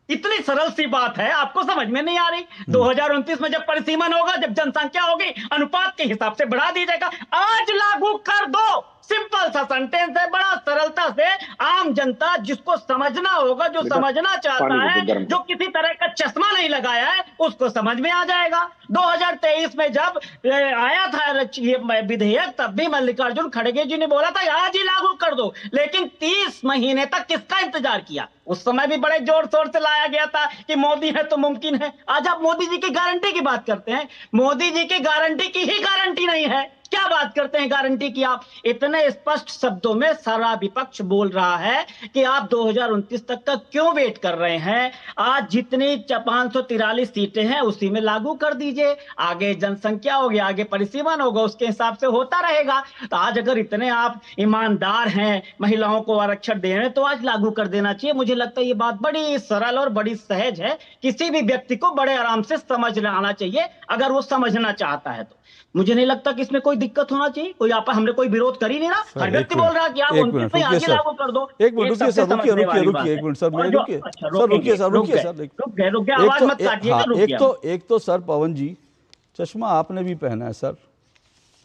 इतनी सरल सी बात है, आपको समझ में नहीं आ रही? 2029 में जब परिसीमन होगा, जब जनसंख्या होगी, अनुपात के हिसाब से बढ़ा दी जाएगा, आज लागू कर दो। सिंपल सा सेंटेंस है, बड़ा सरलता से आम जनता जिसको समझना होगा, जो समझना चाहता है, जो किसी तरह का चश्मा नहीं लगाया है, उसको समझ में आ जाएगा। 2023 में जब आया था ये विधेयक, तब भी मल्लिकार्जुन खड़गे जी ने बोला था आज ही लागू कर दो, लेकिन 30 महीने तक किसका इंतजार किया? उस समय भी बड़े जोर शोर से लाया गया था कि मोदी है तो मुमकिन है। आज आप मोदी जी की गारंटी की बात करते हैं, मोदी जी की गारंटी की ही गारंटी नहीं है। क्या बात करते हैं गारंटी की आप? इतने स्पष्ट शब्दों में सारा विपक्ष बोल रहा है कि आप 2029 तक का क्यों वेट कर रहे हैं? आज जितनी 543 सीटें हैं उसी में लागू कर दीजिए, आगे जनसंख्या होगी, आगे परिसीमन होगा, उसके हिसाब से होता रहेगा। तो आज अगर इतने आप ईमानदार हैं, महिलाओं को आरक्षण दे रहे हैं, तो आज लागू कर देना चाहिए। मुझे लगता है ये बात बड़ी सरल और बड़ी सहज है, किसी भी व्यक्ति को बड़े आराम से समझ आना चाहिए अगर वो समझना चाहता है। तो मुझे नहीं लगता कि इसमें कोई दिक्कत होना चाहिए। कोई आप हमने कोई विरोध कर ही नहीं रहा, हर व्यक्ति बोल रहा है कि आप 29 में आगे लागू कर दो। एक मिनट रुकिए सर, रुकिए एक मिनट सर, रुकिए आवाज मत काटिएगा। एक तो सर पवन जी, चश्मा आपने भी पहना है सर,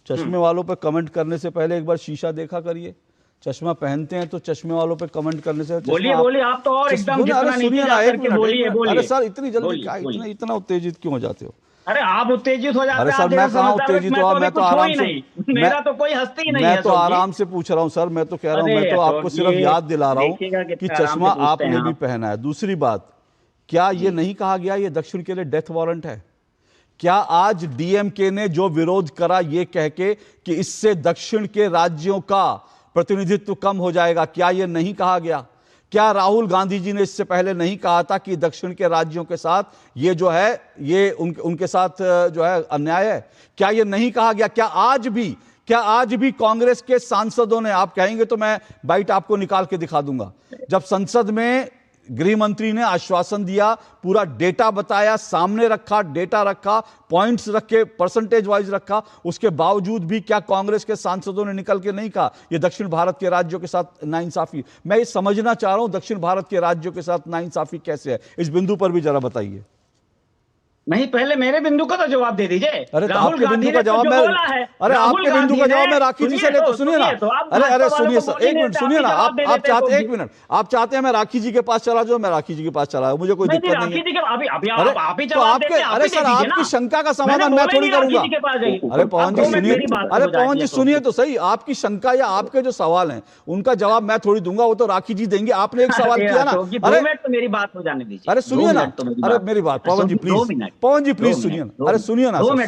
चश्मे वालों पे कमेंट करने से पहले एक बार शीशा देखा करिए। चश्मा पहनते हैं तो चश्मे वालों पे कमेंट करने से बोलिए आप तो और एकदम जितना नीचे जाकर के बोलिए। अरे सर इतनी जल्दी इतना उत्तेजित क्यों हो जाते हो? अरे आप उत्तेजित हो जाते हैं। अरे सर मैं कहाँ उत्तेजित हुआ? मैं तो आराम से, मेरा तो कोई हस्ती नहीं है। मैं तो आराम से पूछ रहा हूँ सर, मैं तो कह रहा हूँ, मैं तो आपको सिर्फ याद दिला रहा हूँ कि चश्मा आपने भी पहना है। दूसरी बात, क्या ये नहीं कहा गया ये दक्षिण के लिए डेथ वारंट है? क्या आज डीएमके ने जो विरोध करा ये कह के कि इससे दक्षिण के राज्यों का प्रतिनिधित्व कम हो जाएगा, क्या ये नहीं कहा गया? क्या राहुल गांधी जी ने इससे पहले नहीं कहा था कि दक्षिण के राज्यों के साथ ये जो है ये उनके साथ जो है अन्याय है? क्या ये नहीं कहा गया? क्या आज भी कांग्रेस के सांसदों ने, आप कहेंगे तो मैं बाइट आपको निकाल के दिखा दूंगा, जब संसद में गृह मंत्री ने आश्वासन दिया, पूरा डेटा बताया, सामने रखा, डेटा रखा, पॉइंट्स रखे, परसेंटेज वाइज रखा, उसके बावजूद भी क्या कांग्रेस के सांसदों ने निकल के नहीं कहा ये दक्षिण भारत के राज्यों के साथ नाइंसाफी? मैं ये समझना चाह रहा हूं दक्षिण भारत के राज्यों के साथ नाइंसाफी कैसे है, इस बिंदु पर भी जरा बताइए। नहीं, पहले मेरे बिंदु का तो जवाब दे दीजिए। अरे तो आपके बिंदु का जवाब मैं, अरे आपके बिंदु का जवाब मैं राखी जी से ले, तो सुनिए ना, अरे सुनिए सर, एक मिनट सुनिए ना, आप चाहते, एक मिनट, आप चाहते हैं मैं राखी जी के पास चला जाऊं? मैं राखी जी के पास चला, मुझे कोई दिक्कत नहीं है। तो आपके, अरे सर आपकी शंका का समाधान मैं थोड़ी करूंगा। अरे पवन जी सुनिए, अरे पवन जी सुनिए तो सही, आपकी शंका या आपके जो सवाल हैं उनका जवाब मैं थोड़ी दूंगा, वो तो राखी जी देंगे। आपने एक सवाल किया ना, अरे मेरी बात हो जाने दीजिए। अरे सुनिए ना, अरे मेरी बात पवन जी प्लीज, पवन जी प्लीज सुनिए ना, अरे सुनिए ना सर,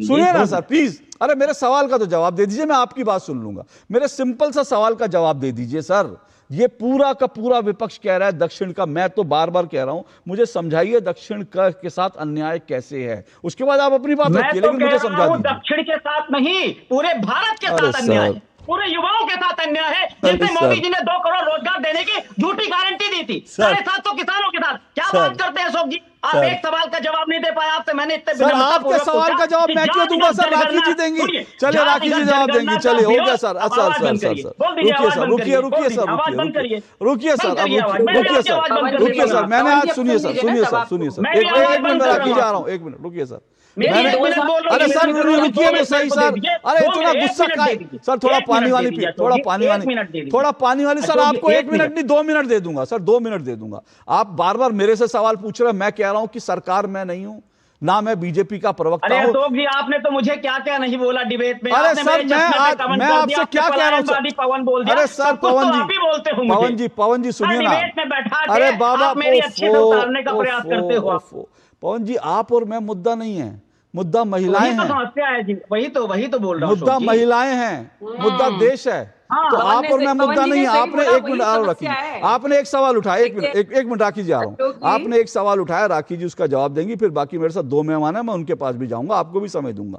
सुनिए ना सर प्लीज, अरे मेरे सवाल का तो जवाब दे दीजिए, मैं आपकी बात सुन लूंगा। मेरे सिंपल सा सवाल का जवाब दे दीजिए सर। ये पूरा का पूरा विपक्ष कह रहा है दक्षिण का, मैं तो बार बार कह रहा हूं, मुझे समझाइए दक्षिण के साथ अन्याय कैसे है, उसके बाद आप अपनी बात रखिए, लेकिन मुझे समझा दीजिए। दक्षिण के साथ नहीं, पूरे भारत के साथ अन्याय, पूरे युवाओं के साथ अन्याय है, जिनसे मोदी जी ने 2 करोड़ रोजगार देने की झूठी गारंटी दी थी 750 किसानों के साथ। क्या बात करते हैं अशोक जी? आप एक सवाल का जवाब नहीं दे पाए, आपसे मैंने इतने सर आपके सवाल का जवाब मैं क्यों दूंगा सर? राखी जी देंगी, चलिए राखी जी जवाब देंगी, चलिए हो गया सर। सर रुकिए सर, रुकिए सर, मैंने आज सुनिए सर, एक मिनट मैं राखी जा रहा हूँ, एक मिनट रुकिए सर, मैंने अरे सर रुकिए तो सही सर, अरे इतना गुस्सा का सर, थोड़ा पानी वाली थोड़ा पानी वाली सर, आपको 1 मिनट नहीं 2 मिनट दे दूंगा सर, 2 मिनट दे दूंगा। आप बार बार मेरे से सवाल पूछ रहे हैं, मैं कह रहा हूं कि सरकार मैं नहीं हूं ना, मैं बीजेपी का प्रवक्ता हूं। अरे अशोक जी, आपने तो मुझे क्या क्या नहीं बोला डिबेट में। अरे सर मैं आपसे क्या कह रहा हूं पवन बोल दिया। अरे सर पवन जी सुनिए ना, अरे बाबा मेरी अच्छे से उतारने का प्रयास करते हो। पवन जी आप और मैं मुद्दा नहीं है, मुद्दा महिलाएं हैं। समस्या है जी, वही तो बोल रहा हूं। मुद्दा महिलाएं हैं, मुद्दा देश है। तो आप और मैं मुद्दा नहीं है। आपने 1 मिनट और रखी, आपने एक सवाल उठाया, 1 मिनट राखी जा रहा हूं, आपने एक सवाल उठाया, राखी जी उसका जवाब देंगी, फिर बाकी मेरे साथ 2 मेहमान है, मैं उनके पास भी जाऊंगा, आपको भी समय दूंगा।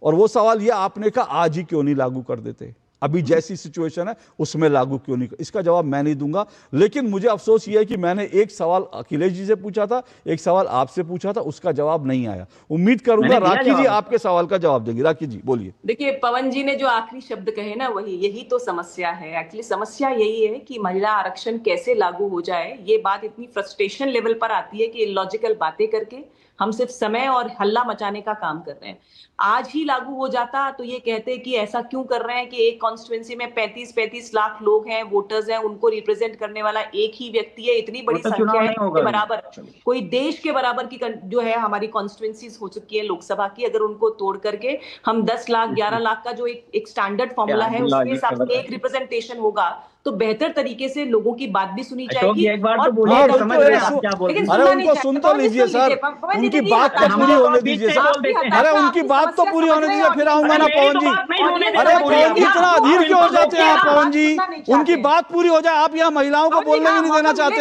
और वो सवाल ये आपने कहा आज ही क्यों नहीं लागू कर देते, अभी जैसी सिचुएशन है उसमें लागू क्यों नहीं, इसका जवाब मैं नहीं दूंगा। लेकिन मुझे अफसोस ये है कि मैंने एक सवाल अखिलेश जी से पूछा था, एक सवाल आपसे पूछा था, उसका जवाब नहीं आया। उम्मीद करूंगा राखी जी आपके सवाल का जवाब देंगी। राखी जी बोलिए। देखिए पवन जी ने जो आखिरी शब्द कहे ना, यही तो समस्या है। एक्चुअली समस्या यही है कि महिला आरक्षण कैसे लागू हो जाए, ये बात इतनी फ्रस्ट्रेशन लेवल पर आती है कि इलॉजिकल बातें करके हम सिर्फ समय और हल्ला मचाने का काम कर रहे हैं। आज ही लागू हो जाता तो ये कहते कि ऐसा क्यों कर रहे हैं कि एक कॉन्स्टिट्यूएंसी में 35 लाख लोग हैं, वोटर्स हैं, उनको रिप्रेजेंट करने वाला एक ही व्यक्ति है, इतनी बड़ी संख्या है के बराबर, कोई देश के बराबर की जो है हमारी कॉन्स्टिट्यूएंसीज हो चुकी है लोकसभा की। अगर उनको तोड़ करके हम 10 लाख 11 लाख का जो एक स्टैंडर्ड फॉर्मूला है उसके हिसाब से एक रिप्रेजेंटेशन होगा तो बेहतर तरीके से लोगों की बात भी सुनी जाएगी। एक बार तो बोलिए, अरे उनको सुन तो लीजिए सर, उनकी बात तो पूरी होने दीजिए सर, अरे उनकी बात तो पूरी होने दीजिए, फिर आऊंगा ना पवन जी। अरे पवन जी इतना अधीर क्यों हो जाते हैं आप पवन जी, उनकी बात पूरी हो जाए, आप यहाँ महिलाओं को बोलने भी नहीं देना चाहते।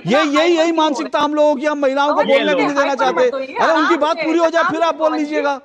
यही मानसिकता हम लोगों की, हम महिलाओं को बोलने भी नहीं देना चाहते। अरे उनकी बात पूरी हो जाए फिर आप बोल लीजिएगा।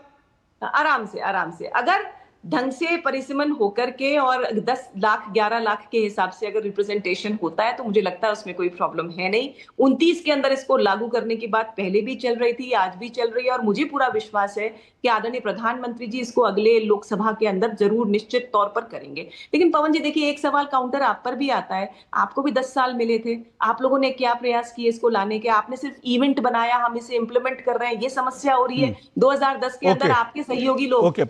आराम से अगर ढंग से परिसीमन होकर के और 10 लाख 11 लाख के हिसाब से अगर रिप्रेजेंटेशन होता है तो मुझे लगता है उसमें कोई प्रॉब्लम है नहीं। 29 के अंदर इसको लागू करने की बात पहले भी चल रही थी, आज भी चल रही है, और मुझे पूरा विश्वास है कि आदरणीय प्रधानमंत्री जी इसको अगले लोकसभा के अंदर जरूर निश्चित तौर पर करेंगे। लेकिन पवन जी देखिए, एक सवाल काउंटर आप पर भी आता है, आपको भी 10 साल मिले थे, आप लोगों ने क्या प्रयास किए इसको लाने के? आपने सिर्फ इवेंट बनाया, हम इसे इंप्लीमेंट कर रहे हैं, ये समस्या हो रही है। 2010 के अंदर आपके सहयोगी लोग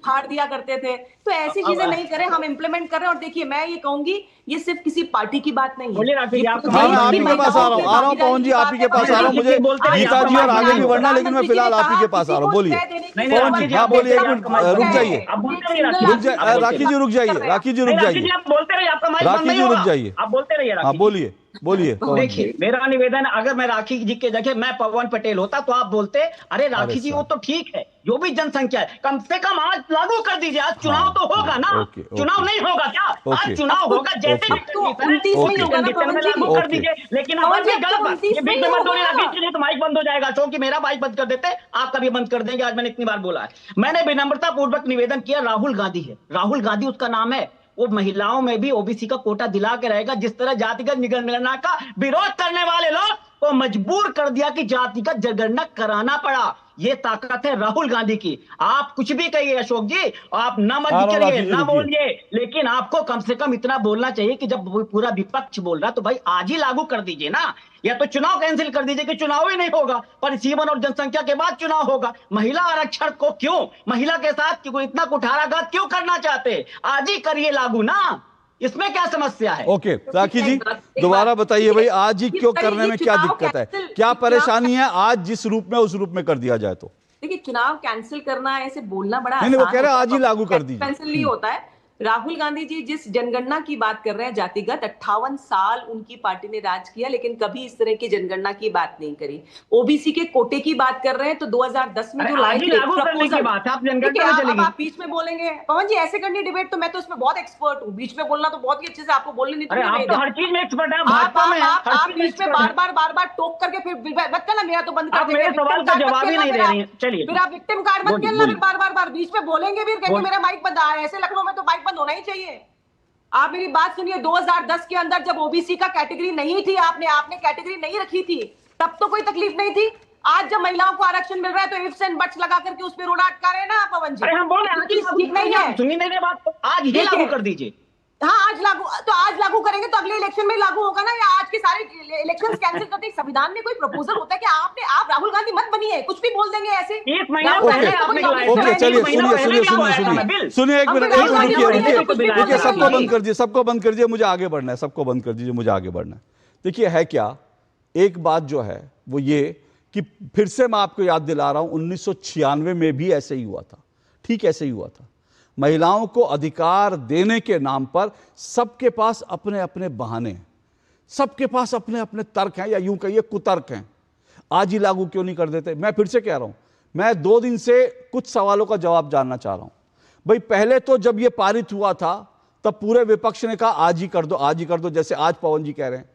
फाड़ दिया करते थे, तो ऐसी चीजें नहीं करें, हम इंप्लीमेंट कर रहे हैं। और देखिए मैं ये कहूंगी, ये सिर्फ किसी पार्टी की बात नहीं है। मैं आपके पास आ रहा हूँ पवन जी, आप ही के पास आ रहा हूँ, मुझे गीता जी और आगे भी बढ़ना, लेकिन मैं फिलहाल आप ही के पास आ रहा हूँ। बोलिए पवन जी, हाँ बोलिए, 1 मिनट रुक जाइए, राखी जी रुक जाइए, राखी जी रुक जाइए, राखी जी रुक जाइए, आप बोलते रहिए। हाँ बोलिए। देखिए मेरा निवेदन, अगर मैं राखी जी के जगह मैं पवन पटेल होता तो आप बोलते, अरे राखी जी वो तो ठीक है, जो भी जनसंख्या है कम से कम आज लागू कर दीजिए। आज चुनाव तो होगा ना, चुनाव नहीं होगा क्या? आज चुनाव होगा, जैसे लागू कर दीजिए। लेकिन तो माइक बंद हो जाएगा, क्योंकि मेरा माइक बंद कर देते, आपका भी बंद कर देंगे। आज मैंने इतनी बार बोला है, मैंने विनम्रता पूर्वक निवेदन किया। राहुल गांधी है, राहुल गांधी उसका नाम है, वो महिलाओं में भी ओबीसी का कोटा दिला के रहेगा। जिस तरह जातिगत जनगणना का विरोध करने वाले लोग को मजबूर कर दिया कि जातिगत जनगणना कराना पड़ा, ये ताकत है राहुल गांधी की। आप कुछ भी कहिए अशोक जी, आप ना मत करिए, ना बोलिए, लेकिन आपको कम से कम इतना बोलना चाहिए कि जब पूरा विपक्ष बोल रहा तो भाई आज ही लागू कर दीजिए ना, या तो चुनाव कैंसिल कर दीजिए कि चुनाव ही नहीं होगा, परिसीमन और जनसंख्या के बाद चुनाव होगा। महिला आरक्षण को क्यों, महिला के साथ कोई इतना कुठाराघात क्यों करना चाहते? आज ही करिए लागू ना, इसमें क्या समस्या है? ओके राखी जी दोबारा बताइए भाई, आज ही क्यों करने में क्या दिक्कत है, क्या परेशानी है? आज जिस रूप में उस रूप में कर दिया जाए तो देखिए, चुनाव कैंसिल करना ऐसे बोलना बड़ा नहीं, वो कह रहे हैं आज ही लागू कर दीजिए। कैंसिल नहीं होता है। राहुल गांधी जी जिस जनगणना की बात कर रहे हैं, जातिगत 58 साल उनकी पार्टी ने राज किया, लेकिन कभी इस तरह की जनगणना की बात नहीं करी। ओबीसी के कोटे की बात कर रहे हैं तो 2010 में जो लाए थे प्रपोजल, आप बीच में बोलेंगे पवन जी, ऐसे करनी डिबेट तो मैं तो उसमें बहुत एक्सपर्ट हूँ, बीच में बोलना तो बहुत ही अच्छे से आपको बोलने नहीं, हर चीज में एक्सपर्ट है आप बीच में बार टोक करके फिर मत करना, मेरा तो बंद कर देंगे, फिर आप विक्टिम कार्ड मत खेलना, बार बीच में बोलेंगे फिर कहेंगे मेरा माइक बंद आ, ऐसे लखनऊ में तो माइक बंद होना ही चाहिए। आप मेरी बात सुनिए, 2010 के अंदर जब ओबीसी का कैटेगरी नहीं थी, आपने कैटेगरी नहीं रखी थी, तब तो कोई तकलीफ नहीं थी। आज जब महिलाओं को आरक्षण मिल रहा है तो इफ्स एंड बट्स लगा करके उस पे रोड़ा अटका रहे हैं ना पवन जी। हम बोल रहे हैं ठीक नहीं है, सुनिए मेरी बात, आज ही लागू कर दीजिए। हाँ, आज लागू करेंगे तो अगले इलेक्शन में लागू होगा ना, या आज के सारे इलेक्शन कैंसिल करते? संविधान में कोई प्रपोजल होता है कि आप राहुल गांधी मत बनिए, कुछ भी बोल देंगे ऐसे? एक महीना पहले आपने ओके, चलिए सुनिए एक मिनट, रुकिए, सबको बंद कर दीजिए, सबको बंद कर दीजिए, मुझे आगे बढ़ना है, सबको बंद कर दीजिए, मुझे आगे बढ़ना है। देखिए है क्या, एक बात जो है वो ये कि फिर से मैं आपको याद दिला रहा हूं, 1996 में भी ऐसे ही हुआ था, ठीक ऐसे ही हुआ था। महिलाओं को अधिकार देने के नाम पर सबके पास अपने अपने बहाने हैं, सबके पास अपने अपने तर्क हैं, या यूं कहिए कुतर्क हैं। आज ही लागू क्यों नहीं कर देते? मैं फिर से कह रहा हूं, मैं 2 दिन से कुछ सवालों का जवाब जानना चाह रहा हूं। भाई पहले तो जब यह पारित हुआ था तब पूरे विपक्ष ने कहा आज ही कर दो, आज ही कर दो, जैसे आज पवन जी कह रहे हैं।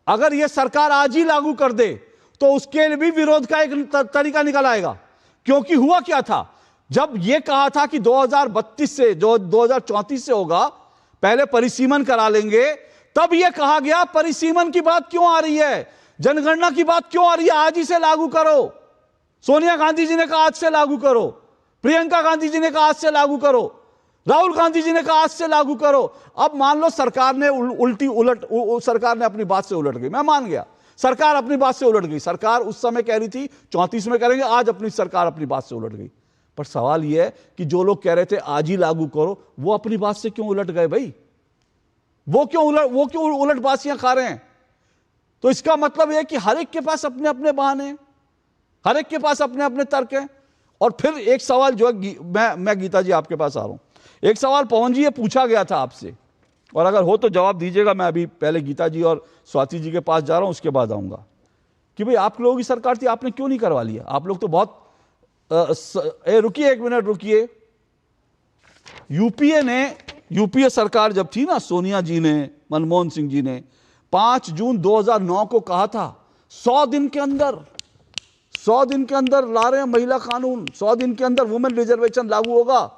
अगर यह सरकार आज ही लागू कर दे तो उसके लिए भी विरोध का एक तरीका निकल आएगा, क्योंकि हुआ क्या था, जब यह कहा था कि 2032 से जो 2034 से होगा, पहले परिसीमन करा लेंगे, तब यह कहा गया परिसीमन की बात क्यों आ रही है, जनगणना की बात क्यों आ रही है, आज ही से लागू करो। सोनिया गांधी जी ने कहा आज से लागू करो, प्रियंका गांधी जी ने कहा आज से लागू करो, राहुल गांधी जी ने कहा आज से लागू करो। अब मान लो सरकार ने सरकार ने अपनी बात से उलट गई, मैं मान गया, सरकार अपनी बात से उलट गई। सरकार उस समय कह रही थी 34 में करेंगे, आज अपनी सरकार अपनी बात से उलट गई। पर सवाल यह है कि जो लोग कह रहे थे आज ही लागू करो, वो अपनी बात से क्यों उलट गए भाई? वो क्यों उलट बासियां खा रहे हैं? तो इसका मतलब यह कि हर एक के पास अपने अपने बहाने हैं, हर एक के पास अपने अपने तर्क हैं। और फिर एक सवाल जो है, मैं गीता जी आपके पास आ रहा हूं, एक सवाल पवन जी ये पूछा गया था आपसे, और अगर हो तो जवाब दीजिएगा। मैं अभी पहले गीता जी और स्वाति जी के पास जा रहा हूं, उसके बाद आऊंगा कि भाई आप लोगों की सरकार थी, आपने क्यों नहीं करवा लिया? आप लोग तो बहुत रुकिए एक मिनट रुकिए। यूपीए सरकार जब थी ना, सोनिया जी ने, मनमोहन सिंह जी ने 5 जून 2009 को कहा था 100 दिन के अंदर ला रहे हैं महिला कानून, 100 दिन के अंदर वुमेन रिजर्वेशन लागू होगा।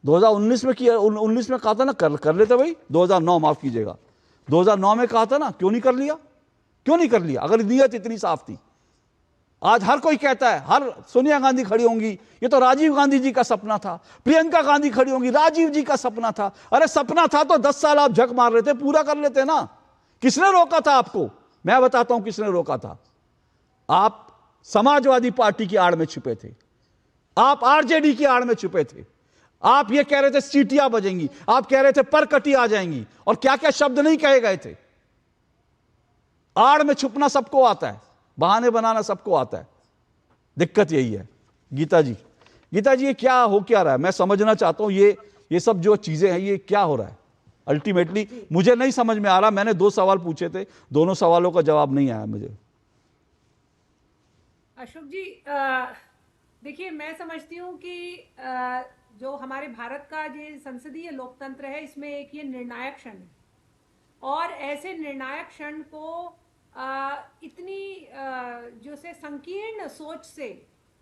2019 में किया, 19 में कहा था ना कर लेते भाई, 2009 माफ कीजिएगा, 2009 में कहा था ना, क्यों नहीं कर लिया? क्यों नहीं कर लिया? अगर नीयत इतनी साफ थी। आज हर कोई कहता है, हर सोनिया गांधी खड़ी होंगी, ये तो राजीव गांधी जी का सपना था, प्रियंका गांधी खड़ी होंगी, राजीव जी का सपना था। अरे सपना था तो 10 साल आप झक मार रहे थे, पूरा कर लेते ना। किसने रोका था आपको? मैं बताता हूं किसने रोका था। आप समाजवादी पार्टी की आड़ में छुपे थे, आप आरजेडी की आड़ में छुपे थे, आप ये कह रहे थे सीटियां बजेंगी, आप कह रहे थे परकटी आ जाएंगी, और क्या क्या शब्द नहीं कहे गए थे। आड़ में छुपना सबको आता है, बहाने बनाना सबको आता है, दिक्कत यही है। गीता जी ये क्या हो क्या रहा है? मैं समझना चाहता हूं ये सब जो चीजें हैं ये क्या हो रहा है अल्टीमेटली, मुझे नहीं समझ में आ रहा। मैंने 2 सवाल पूछे थे, दोनों सवालों का जवाब नहीं आया मुझे। अशोक जी देखिए, मैं समझती हूँ कि जो हमारे भारत का ये संसदीय लोकतंत्र है, इसमें एक ये निर्णायक क्षण है, और ऐसे निर्णायक क्षण को इतनी जो से संकीर्ण सोच से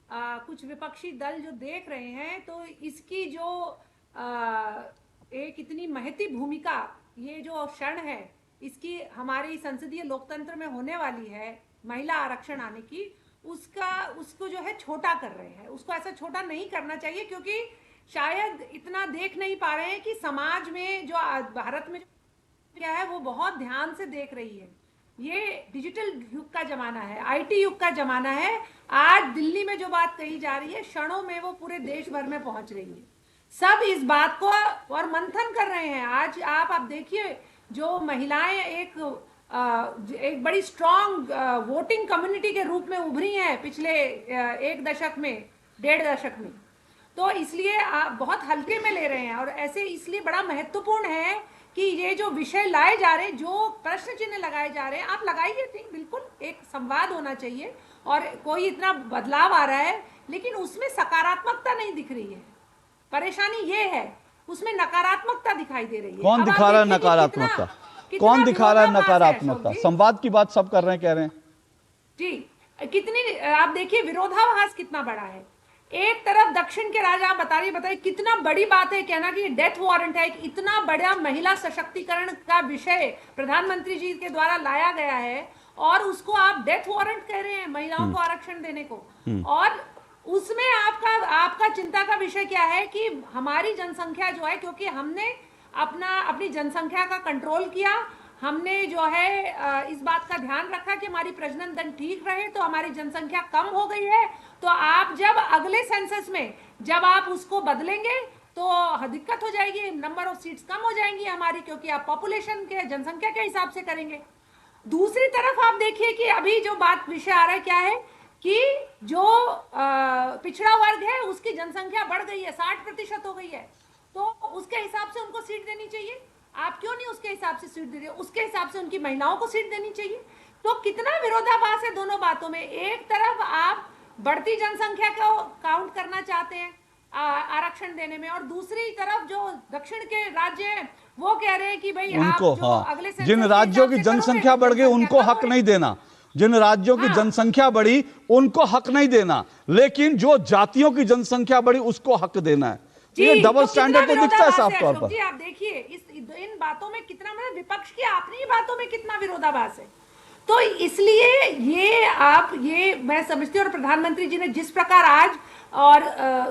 कुछ विपक्षी दल जो देख रहे हैं, तो इसकी जो एक इतनी महती भूमिका ये जो क्षण है, इसकी हमारी संसदीय लोकतंत्र में होने वाली है, महिला आरक्षण आने की, उसको जो है छोटा कर रहे हैं। उसको ऐसा छोटा नहीं करना चाहिए, क्योंकि शायद इतना देख नहीं पा रहे हैं कि समाज में जो भारत में क्या है वो बहुत ध्यान से देख रही है। ये डिजिटल युग का जमाना है, आईटी युग का जमाना है। आज दिल्ली में जो बात कही जा रही है, क्षणों में वो पूरे देश भर में पहुंच रही है। सब इस बात को और मंथन कर रहे हैं। आज आप देखिए, जो महिलाएं एक बड़ी स्ट्रांग वोटिंग कम्युनिटी के रूप में उभरी हैं पिछले 1 दशक में, 1.5 दशक में, तो इसलिए आप बहुत हल्के में ले रहे हैं। और ऐसे इसलिए बड़ा महत्वपूर्ण है कि ये जो विषय लाए जा रहे हैं, जो प्रश्न चिन्ह लगाए जा रहे हैं, आप लगाइए, ठीक, बिल्कुल एक संवाद होना चाहिए। और कोई इतना बदलाव आ रहा है, लेकिन उसमें सकारात्मकता नहीं दिख रही है। परेशानी ये है, उसमें नकारात्मकता दिखाई दे रही है। कौन दिखा रहा है नकारात्मकता? कौन दिखा रहा है नकारात्मकता? संवाद की बात सब कर रहे हैं, कह रहे हैं जी। कितनी आप देखिए, विरोधाभास कितना बड़ा है। एक तरफ दक्षिण के राजा, आप बताइए कितना बड़ी बात है कहना कि डेथ वारंट है, इतना बड़ा महिला सशक्तिकरण का विषय प्रधानमंत्री जी के द्वारा लाया गया है, और उसको आप डेथ वारंट कह रहे हैं महिलाओं को आरक्षण देने को। और उसमें आपका चिंता का विषय क्या है कि हमारी जनसंख्या जो है, क्योंकि हमने अपनी जनसंख्या का कंट्रोल किया। हमने जो है इस बात का ध्यान रखा कि हमारी प्रजनन दर ठीक रहे, तो हमारी जनसंख्या कम हो गई है। तो आप जब अगले सेंसस में जब आप उसको बदलेंगे तो दिक्कत हो जाएगी, नंबर ऑफ सीट्स कम हो जाएंगी हमारी, क्योंकि आप पॉपुलेशन के जनसंख्या के हिसाब से करेंगे। दूसरी तरफ आप देखिए कि अभी जो बात विषय आ रहा है क्या है कि जो पिछड़ा वर्ग है उसकी जनसंख्या बढ़ गई है, 60% हो गई है, तो उसके हिसाब से उनको सीट देनी चाहिए। आप क्यों नहीं उसके हिसाब से सीट दे रहे हो? उसके हिसाब से उनकी महिलाओं को सीट देनी चाहिए। तो कितना विरोधाभास है दोनों बातों में। एक तरफ आप बढ़ती जनसंख्या को काउंट करना चाहते हैं आरक्षण देने में, और दूसरी तरफ जो दक्षिण के राज्य हैं वो कह रहे हैं कि भाई उनको आप जो अगले सेंसस जिन राज्यों की जनसंख्या बढ़ गई उनको हक नहीं देना, जिन राज्यों की जनसंख्या बढ़ी उनको हक नहीं देना, लेकिन जो जातियों की जनसंख्या बढ़ी उसको हक देना है। ये डबल स्टैंडर्ड तो दिखता है साफ तौर पर। आप देखिए इन बातों में कितना, मतलब विपक्ष की अपनी ही बातों में कितना विरोधाभास है। तो इसलिए ये मैं समझती हूँ, और प्रधानमंत्री जी ने जिस प्रकार आज, और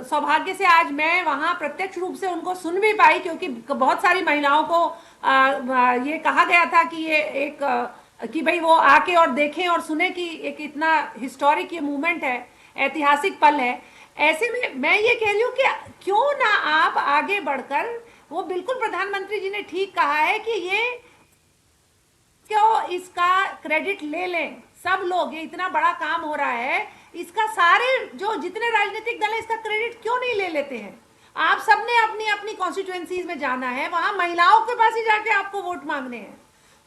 सौभाग्य से आज मैं वहाँ प्रत्यक्ष रूप से उनको सुन भी पाई, क्योंकि बहुत सारी महिलाओं को ये कहा गया था कि ये एक कि भाई वो आके और देखें और सुने कि एक इतना हिस्टोरिक ये मूवमेंट है, ऐतिहासिक पल है। ऐसे में मैं ये कह रही हूँ कि क्यों ना आप आगे बढ़कर, वो बिल्कुल प्रधानमंत्री जी ने ठीक कहा है कि ये क्यों इसका क्रेडिट ले लें सब लोग, ये इतना बड़ा काम हो रहा है, इसका सारे जो जितने राजनीतिक दल है इसका क्रेडिट क्यों नहीं ले लेते हैं। आप सबने अपनी अपनी कॉन्स्टिट्यूएंसीज में जाना है, वहां महिलाओं के पास ही जाके आपको वोट मांगने हैं,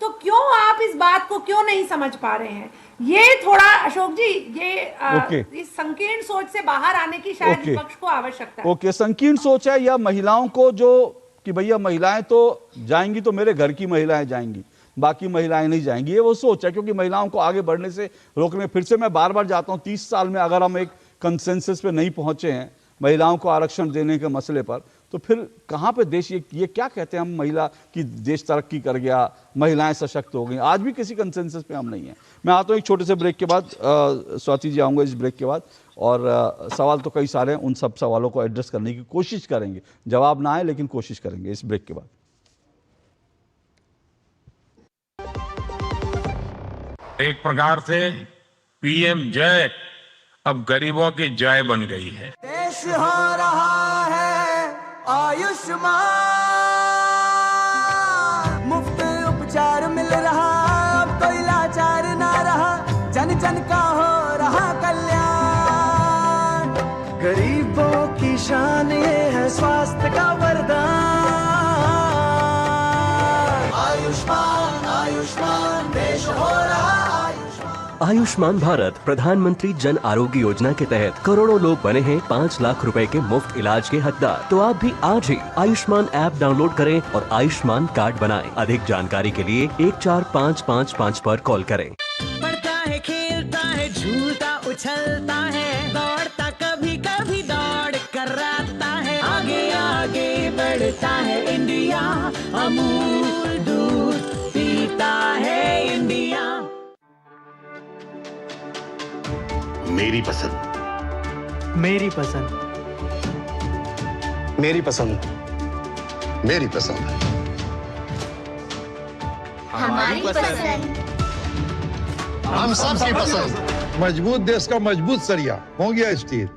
तो क्यों आप इस बात को क्यों नहीं समझ पा रहे हैं। ये थोड़ा अशोक जी ये इस संकीर्ण सोच से बाहर आने की शायद विपक्ष को आवश्यकता है। संकीर्ण सोच है, या महिलाओं को जो कि भैया महिलाएं तो जाएंगी तो मेरे घर की महिलाएं जाएंगी, बाकी महिलाएं नहीं जाएंगी, ये वो सोच है। क्योंकि महिलाओं को आगे बढ़ने से रोकने, फिर से मैं बार बार जाता हूं, 30 साल में अगर हम एक कंसेंसस पे नहीं पहुंचे हैं महिलाओं को आरक्षण देने के मसले पर, तो फिर कहां पे देश ये क्या कहते हैं हम महिला की देश तरक्की कर गया, महिलाएं सशक्त हो गई। आज भी किसी कंसेंसस पे हम नहीं है। मैं आता हूं एक छोटे से ब्रेक के बाद, स्वाति जी आऊंगा इस ब्रेक के बाद, और सवाल तो कई सारे हैं, उन सब सवालों को एड्रेस करने की कोशिश करेंगे, जवाब ना आए लेकिन कोशिश करेंगे इस ब्रेक के बाद। एक प्रकार से पीएम जय अब गरीबों की जय बन गई है। देश हो रहा है आयुष्मान, मुफ्त उपचार मिल रहा, अब कोई लाचार ना रहा, जन जन का हो रहा कल्याण। गरीबों की शान ये है स्वास्थ्य का वरदान। आयुष्मान आयुष्मान देश हो रहा। आयुष्मान भारत प्रधानमंत्री जन आरोग्य योजना के तहत करोड़ों लोग बने हैं 5 लाख रुपए के मुफ्त इलाज के हकदार। तो आप भी आज ही आयुष्मान ऐप डाउनलोड करें और आयुष्मान कार्ड बनाएं। अधिक जानकारी के लिए 14555 पर कॉल करें। पढ़ता है, खेलता है, झूलता उछलता है, दौड़ता कभी कभी दौड़ कराता है, आगे आगे बढ़ता है इंडिया, अमूल दूध पीता है इंडिया। मेरी पसंद, मेरी पसंद, मेरी पसंद, मेरी पसंद, हमारी पसंद, हम सबकी पसंद। मजबूत देश का मजबूत सरिया हो गया स्टील।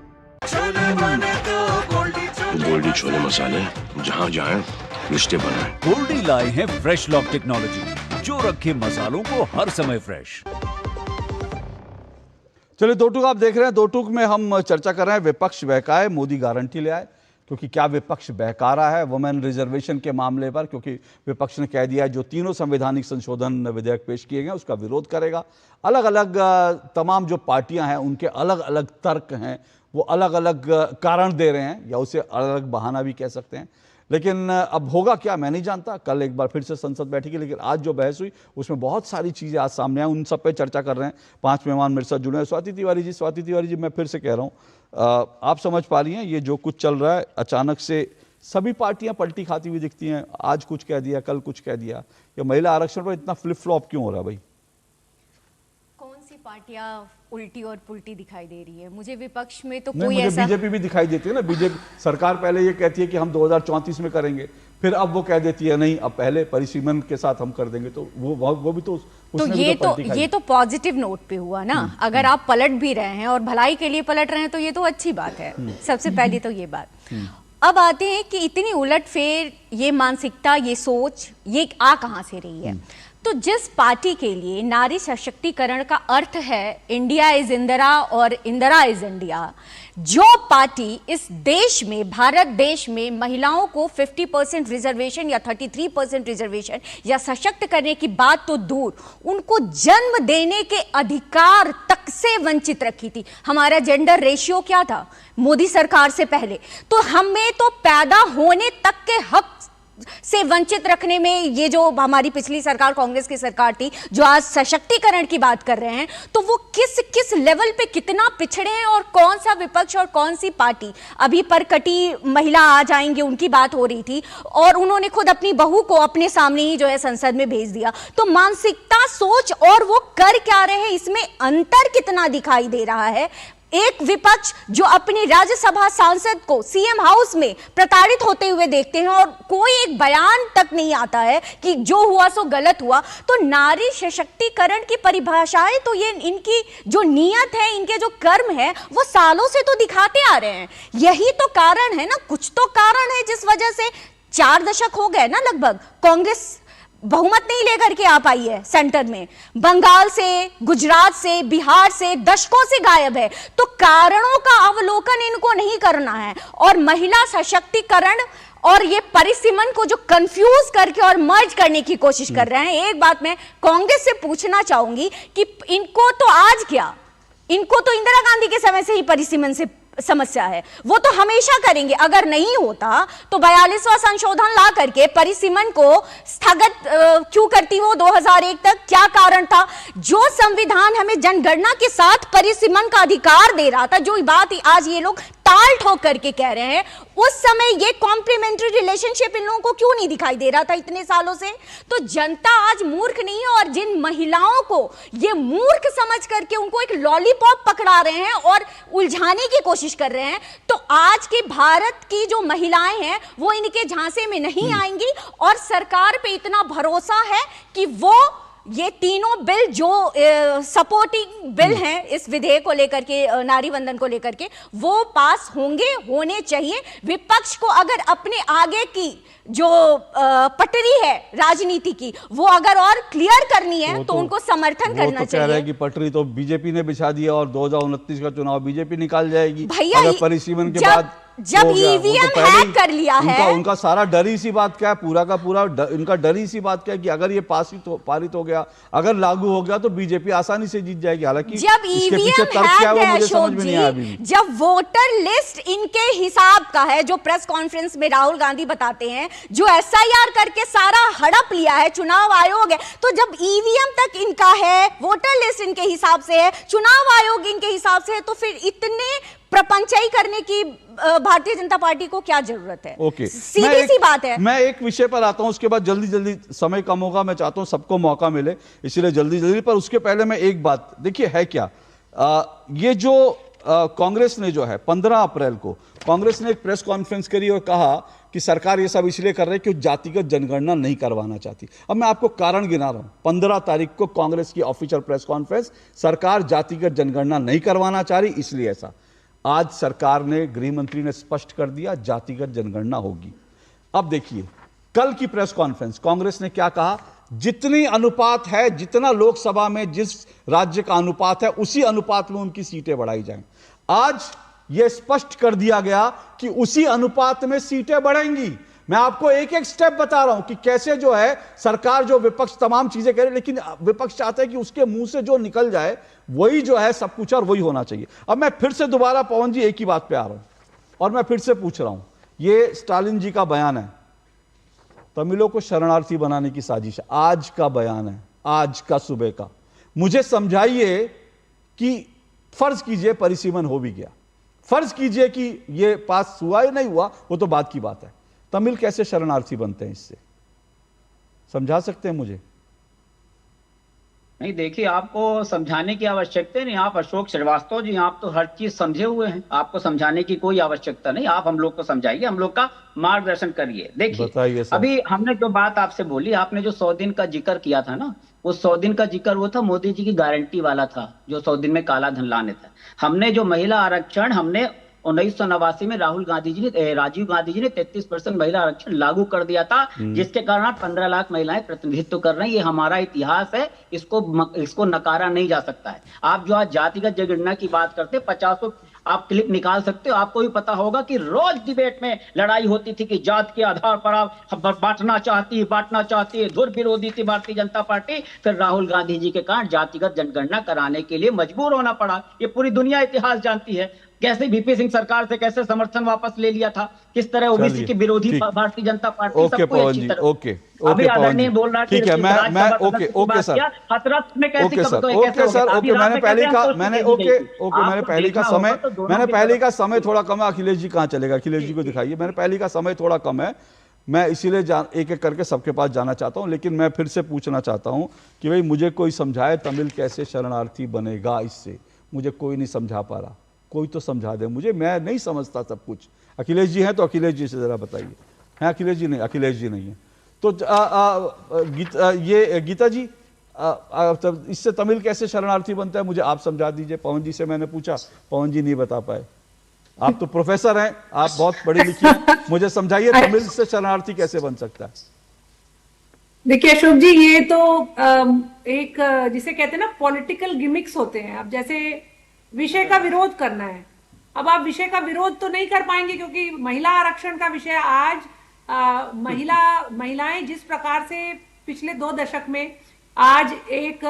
गोल्डी छोले मसाले, जहाँ जाए रिश्ते बनाए। गोल्डी लाए हैं फ्रेश लॉक टेक्नोलॉजी, जो रखे मसालों को हर समय फ्रेश। चलिए, दो टूक आप देख रहे हैं। दो टूक में हम चर्चा कर रहे हैं विपक्ष बहकाए, मोदी गारंटी ले आए। क्योंकि क्या विपक्ष बहका रहा है वुमेन रिजर्वेशन के मामले पर? क्योंकि विपक्ष ने कह दिया है जो तीनों संवैधानिक संशोधन विधेयक पेश किए गए उसका विरोध करेगा। अलग अलग तमाम जो पार्टियां हैं उनके अलग अलग तर्क हैं, वो अलग अलग कारण दे रहे हैं, या उसे अलग अलग बहाना भी कह सकते हैं। लेकिन अब होगा क्या मैं नहीं जानता। कल एक बार फिर से संसद बैठेगी, लेकिन आज जो बहस हुई उसमें बहुत सारी चीज़ें आज सामने आई, उन सब पे चर्चा कर रहे हैं। 5 मेहमान मेरे साथ जुड़े हैं। स्वाति तिवारी जी, मैं फिर से कह रहा हूँ, आप समझ पा रही हैं ये जो कुछ चल रहा है, अचानक से सभी पार्टियां पलटी खाती हुई दिखती हैं, आज कुछ कह दिया कल कुछ कह दिया। ये महिला आरक्षण पर इतना फ्लिप फ्लॉप क्यों हो रहा है भाई? कौन सी पार्टियां उल्टी और पुल्टी दिखाई दे रही है? मुझे विपक्ष में तो नहीं, कोई मुझे ऐसा बीजेपी भी दिखाई देती है ना। बीजेपी सरकार पहले ये कहती है कि हम 2034 में करेंगे, फिर अब वो कह देती है नहीं अब पहले परिसीमन के साथ हम कर देंगे, तो वो भी तो ये तो पॉजिटिव नोट पे हुआ ना। अगर आप पलट भी रहे हैं और भलाई के लिए पलट रहे हैं तो ये तो अच्छी बात है। सबसे पहली तो ये बात। अब आते हैं कि इतनी उलटफेर, ये मानसिकता, ये सोच, ये आ कहां से रही है? तो जिस पार्टी के लिए नारी सशक्तिकरण का अर्थ है इंडिया इज इंदिरा और इंदिरा इज इंडिया, जो पार्टी इस देश में, भारत देश में महिलाओं को 50% रिजर्वेशन या 33% रिजर्वेशन या सशक्त करने की बात तो दूर, उनको जन्म देने के अधिकार तक से वंचित रखी थी। हमारा जेंडर रेशियो क्या था मोदी सरकार से पहले? तो हमें तो पैदा होने तक के हक से वंचित रखने में ये जो हमारी पिछली सरकार, कांग्रेस की सरकार थी, जो आज सशक्तिकरण की बात कर रहे हैं, तो वो किस लेवल पे कितना पिछड़े हैं और कौन सा विपक्ष और कौन सी पार्टी। अभी परकटी महिला आ जाएंगे, उनकी बात हो रही थी और उन्होंने खुद अपनी बहू को अपने सामने ही जो है संसद में भेज दिया। तो मानसिकता, सोच और वो कर क्या रहे हैं, इसमें अंतर कितना दिखाई दे रहा है। एक विपक्ष जो अपने राज्यसभा सांसद को सीएम हाउस में प्रताड़ित होते हुए देखते हैं और कोई एक बयान तक नहीं आता है कि जो हुआ सो गलत हुआ। तो नारी सशक्तिकरण की परिभाषाएं तो ये इनकी जो नियत है, इनके जो कर्म है, वो सालों से तो दिखाते आ रहे हैं। यही तो कारण है ना, कुछ तो कारण है जिस वजह से 4 दशक हो गए ना लगभग कांग्रेस बहुमत नहीं लेकर के आ पाई है सेंटर में। बंगाल से, गुजरात से, बिहार से दशकों से गायब है। तो कारणों का अवलोकन इनको नहीं करना है और महिला सशक्तिकरण और ये परिसीमन को जो कंफ्यूज करके और मर्ज करने की कोशिश कर रहे हैं। एक बात मैं कांग्रेस से पूछना चाहूंगी कि इनको तो आज क्या, इनको तो इंदिरा गांधी के समय से ही परिसीमन से समस्या है, वो तो हमेशा करेंगे। अगर नहीं होता तो 42वां संशोधन ला करके परिसीमन को स्थगित क्यों करती वो 2001 तक? क्या कारण था? जो संविधान हमें जनगणना के साथ परिसीमन का अधिकार दे रहा था, जो बात आज ये लोग ताल ठोक करके कह रहे हैं, उस समय ये कॉम्प्लीमेंट्री रिलेशनशिप इन लोगों को क्यों नहीं दिखाई दे रहा था इतने सालों से? तो जनता आज मूर्ख नहीं है और जिन महिलाओं को ये मूर्ख समझ करके उनको एक लॉलीपॉप पकड़ा रहे हैं और उलझाने की कोशिश कर रहे हैं, तो आज के भारत की जो महिलाएं हैं वो इनके झांसे में नहीं आएंगी। और सरकार पे इतना भरोसा है कि वो ये तीनों बिल जो सपोर्टिंग बिल हैं इस विधेयक को लेकर के, नारी वंदन को लेकर के, वो पास होंगे, होने चाहिए। विपक्ष को अगर अपने आगे की जो पटरी है राजनीति की, वो अगर और क्लियर करनी है तो उनको समर्थन करना चाहिए। कह रहे हैं कि पटरी तो बीजेपी ने बिछा दिया और 2029 का चुनाव बीजेपी निकाल जाएगी। भैया परिसीमन के बाद जब ईवीएम हैक कर लिया है, उनका सारा डर ही सी बात क्या है, पूरा का पूरा इनका डर ही सी बात क्या है कि अगर ये पारित हो गया, अगर लागू हो गया तो बीजेपी आसानी से जीत जाएगी। हालांकि जब ईवीएम हैक है अशोक जी, जब वोटर लिस्ट इनके हिसाब का है, जो प्रेस कॉन्फ्रेंस में राहुल गांधी बताते हैं, जो एसआईआर करके सारा हड़प लिया है चुनाव आयोग है, तो जब ईवीएम तक इनका है, वोटर लिस्ट इनके हिसाब से है, चुनाव आयोग इनके हिसाब से है, तो फिर इतने प्रपंचाई करने की भारतीय जनता पार्टी को क्या जरूरत है? ओके, सीधी सी बात है। मैं एक विषय पर आता हूं, उसके बाद जल्दी जल्दी, समय कम होगा, मैं चाहता हूं सबको मौका मिले, इसलिए जल्दी जल्दी। पर उसके पहले मैं एक बात, देखिए है क्या, ये जो कांग्रेस ने जो है 15 अप्रैल को कांग्रेस ने एक प्रेस कॉन्फ्रेंस करी और कहा कि सरकार ये सब इसलिए कर रही है कि जातिगत जनगणना नहीं करवाना चाहती। अब मैं आपको कारण गिना रहा हूं। 15 तारीख को कांग्रेस की ऑफिशियल प्रेस कॉन्फ्रेंस, सरकार जातिगत जनगणना नहीं करवाना चाह रही, इसलिए ऐसा। आज सरकार ने, गृह मंत्री ने स्पष्ट कर दिया जातिगत जनगणना होगी। अब देखिए कल की प्रेस कॉन्फ्रेंस, कांग्रेस ने क्या कहा, जितनी अनुपात है, जितना लोकसभा में जिस राज्य का अनुपात है, उसी अनुपात में उनकी सीटें बढ़ाई जाएं। आज यह स्पष्ट कर दिया गया कि उसी अनुपात में सीटें बढ़ेंगी। मैं आपको एक एक स्टेप बता रहा हूं कि कैसे जो है सरकार, जो विपक्ष तमाम चीजें करे, लेकिन विपक्ष चाहता है कि उसके मुंह से जो निकल जाए वही जो है सब कुछ और वही होना चाहिए। अब मैं फिर से दोबारा पवन जी एक ही बात पे आ रहा हूं और मैं फिर से पूछ रहा हूं, ये स्टालिन जी का बयान है, तमिलों को शरणार्थी बनाने की साजिश है, आज का बयान है, आज का सुबह का। मुझे समझाइए कि फर्ज कीजिए परिसीमन हो भी गया, फर्ज कीजिए कि ये पास हुआ या नहीं हुआ, वो तो बात की बात है, तमिल कैसे शरणार्थी बनते हैं, इससे समझा सकते हैं मुझे? नहीं देखिए, आपको समझाने की आवश्यकता नहीं। आप अशोक श्रीवास्तव जी, आप तो हर चीज समझे हुए हैं, आपको समझाने की कोई आवश्यकता नहीं। आप हम लोग को समझाइए, हम लोग का मार्गदर्शन करिए। देखिए अभी हमने जो बात आपसे बोली, आपने जो 100 दिन का जिक्र किया था ना, वो 100 दिन का जिक्र वो था मोदी जी की गारंटी वाला था, जो 100 दिन में काला धन लाने था। हमने जो महिला आरक्षण हमने 1989 में राजीव गांधी जी ने 33% महिला आरक्षण लागू कर दिया था, जिसके कारण 15 लाख महिलाएं प्रतिनिधित्व कर रही हैं। ये हमारा इतिहास है, इसको नकारा नहीं जा सकता है। आप जो आज जातिगत जनगणना की बात करते, 50 आप क्लिप निकाल सकते हो। आपको भी पता होगा कि रोज डिबेट में लड़ाई होती थी कि जात के आधार पर आप बांटना चाहती है। धुर विरोधी थी भारतीय जनता पार्टी। फिर राहुल गांधी जी के कारण जातिगत जनगणना कराने के लिए मजबूर होना पड़ा। ये पूरी दुनिया इतिहास जानती है। कैसे वीपी सिंह सरकार से कैसे समर्थन वापस ले लिया था, किस तरह ओबीसी के विरोधी भारतीय जनता पार्टी सबको अच्छी तरह। ओके अभी आदरणीय बोल रहा ठीक है, मैं ओके सर, हथरस में कैसे ओके सर, ओके मैंने पहले का समय थोड़ा कम है। अखिलेश जी कहाँ चलेगा, अखिलेश जी को दिखाइए। मैंने पहले का समय थोड़ा कम है, मैं इसीलिए एक एक करके सबके पास जाना चाहता हूं। लेकिन मैं फिर से पूछना चाहता हूं कि भाई मुझे कोई समझाए तमिल कैसे शरणार्थी बनेगा। इससे मुझे कोई नहीं समझा पा रहा, कोई तो समझा दे मुझे, मैं नहीं समझता सब कुछ। अखिलेश जी हैं तो अखिलेश जी से जरा बताइए। हैं अखिलेश जी? नहीं, अखिलेश जी नहीं है तो गीता जी, इससे तमिल कैसे शरणार्थी बनता है, मुझे आप समझा दीजिए। पवन जी से मैंने पूछा, पवन जी नहीं बता पाए। आप तो प्रोफेसर हैं, आप बहुत पढ़ी लिखी हैं, मुझे समझाइए तमिल से शरणार्थी कैसे बन सकता है। देखिए अशोक जी, ये तो एक जिसे कहते हैं ना पॉलिटिकल गिमिक्स होते हैं। अब जैसे विषय का विरोध करना है, अब आप विषय का विरोध तो नहीं कर पाएंगे, क्योंकि महिला आरक्षण का विषय आज महिलाएं जिस प्रकार से पिछले 2 दशक में आज एक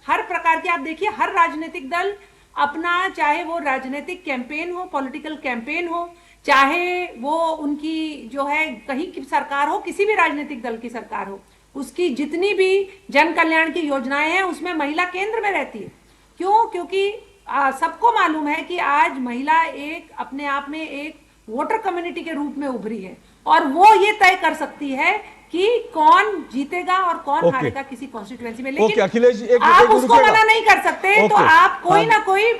हर प्रकार के, आप देखिए हर राजनीतिक दल अपना, चाहे वो राजनीतिक कैंपेन हो, पॉलिटिकल कैंपेन हो, चाहे वो उनकी जो है कहीं की सरकार हो, किसी भी राजनीतिक दल की सरकार हो, उसकी जितनी भी जन कल्याण की योजनाएं हैं उसमें महिला केंद्र में रहती है। क्यों? क्योंकि सबको मालूम है कि आज महिला एक अपने आप में एक वोटर कम्युनिटी के रूप में उभरी है और वो ये तय कर सकती है कि कौन जीतेगा और कौन हारेगा किसी कॉन्स्टिट्यूएंसी में। लेकिन अखिलेश जी, आप उसको मना नहीं कर सकते, तो आप कोई ना कोई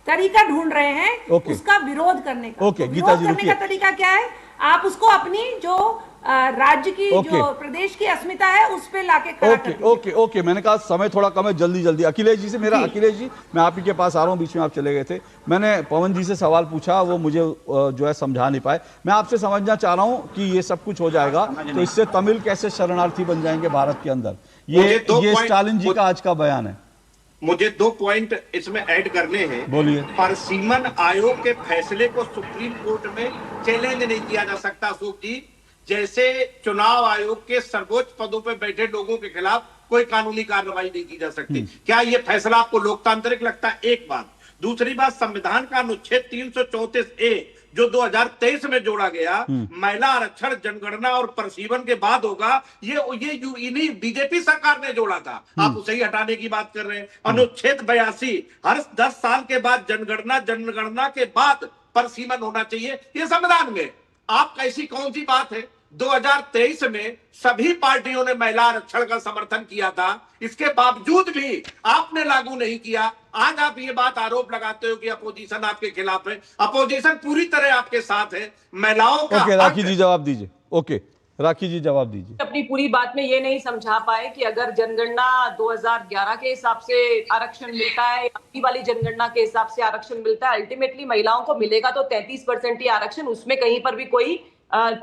तरीका ढूंढ रहे हैं उसका विरोध करने का। विरोध करने का तरीका क्या है? आप उसको अपनी जो राज्य की जो प्रदेश की अस्मिता है उस पे लाके खड़ा कर। ओके मैंने कहा समय थोड़ा कम है, जल्दी अखिलेश जी से मेरा, अखिलेश जी मैं आप ही के पास आ रहा हूँ, बीच में आप चले गए थे। मैंने पवन जी से सवाल पूछा, वो मुझे जो है समझा नहीं पाए। मैं आपसे समझना चाह रहा हूँ कि ये सब कुछ हो जाएगा तो इससे तमिल कैसे शरणार्थी बन जाएंगे भारत के अंदर, ये स्टालिन जी का आज का बयान है। मुझे 2 पॉइंट इसमें ऐड करने हैं। बोलिए। परसीमन आयोग के फैसले को सुप्रीम कोर्ट में चैलेंज नहीं किया जा सकता अशोक जी, जैसे चुनाव आयोग के सर्वोच्च पदों पर बैठे लोगों के खिलाफ कोई कानूनी कार्रवाई नहीं की जा सकती। क्या यह फैसला आपको लोकतांत्रिक लगता है? एक बात। दूसरी बात, संविधान का अनुच्छेद 334A जो 2023 में जोड़ा गया, महिला आरक्षण जनगणना और परिसीमन के बाद होगा, ये बीजेपी सरकार ने जोड़ा था, आप उसे ही हटाने की बात कर रहे हैं। अनुच्छेद 82 हर 10 साल के बाद जनगणना के बाद परिसीमन होना चाहिए, ये संविधान में। आप कैसी कौन सी बात है? 2023 में सभी पार्टियों ने महिला आरक्षण का समर्थन किया था, इसके बावजूद भी आपने लागू नहीं किया। आज आप ये बात आरोप लगाते हो कि अपोजिशन आपके खिलाफ है। अपोजिशन पूरी तरह आपके साथ है। महिलाओं का राखी जी जवाब दीजिए। राखी जी जवाब दीजिए। अपनी पूरी बात में ये नहीं समझा पाए कि अगर जनगणना 2011 के हिसाब से आरक्षण मिलता है, अभी वाली जनगणना के हिसाब से आरक्षण मिलता है, अल्टीमेटली महिलाओं को मिलेगा तो 33% ही आरक्षण, उसमें कहीं पर भी कोई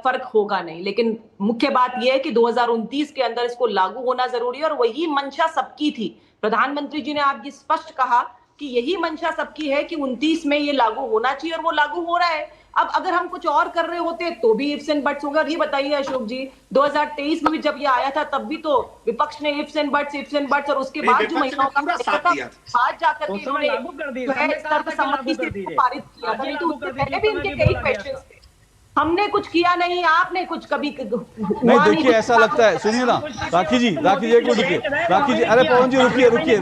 फर्क होगा नहीं। लेकिन मुख्य बात यह है कि 2029 के अंदर इसको लागू होना जरूरी है और वही मंशा सबकी थी। प्रधानमंत्री जी ने आज ये स्पष्ट कहा कि यही मंशा सबकी है कि 29 में ये लागू होना चाहिए और वो लागू हो रहा है। अब अगर हम कुछ और कर रहे होते तो भी इफ्स एंड बट्स होगा। और ये बताइए अशोक जी, 2023 में भी जब ये आया था तब भी तो विपक्ष ने इफ्स एंड बट्स और उसके बाद जो महिलाओं का आज जाकर के इन्होंने पारित किया, पहले भी इनके कई क्वेश्चन थे। हमने कुछ किया नहीं, आपने कुछ कभी नहीं। देखिए ऐसा लगता है, सुनिए ना राखी जी, एक मिनट रुकिए, राखी जी, अरे पवन जी रुकिए,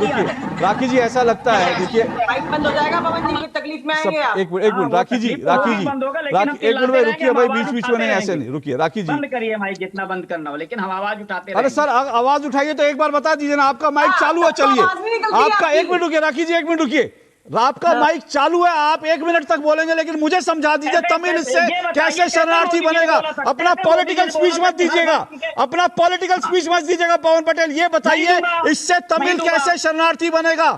राखी जी ऐसा लगता है, देखिए माइक बंद हो जाएगा पवन जी, तकलीफ में आएंगे आप। एक मिनट राखी जी, एक मिनट में रुकिए भाई, बीच में नहीं, ऐसे नहीं, रुकिए राखी जी, बंद करिए माइक जितना बंद करना हो, लेकिन हम आवाज उठाते अरे सर आवाज उठाइए तो एक बार बता दीजिए ना, आपका माइक चालू है, चलिए आपका, एक मिनट रुकिए राखी जी, एक मिनट रुकिए, आपका माइक चालू है, आप 1 मिनट तक बोलेंगे, लेकिन मुझे समझा दीजिए तमिल इससे कैसे शरणार्थी बनेगा। अपना पॉलिटिकल स्पीच मत दीजिएगा, अपना पॉलिटिकल स्पीच मत दीजिएगा पवन पटेल, ये बताइए इससे तमिल कैसे शरणार्थी बनेगा।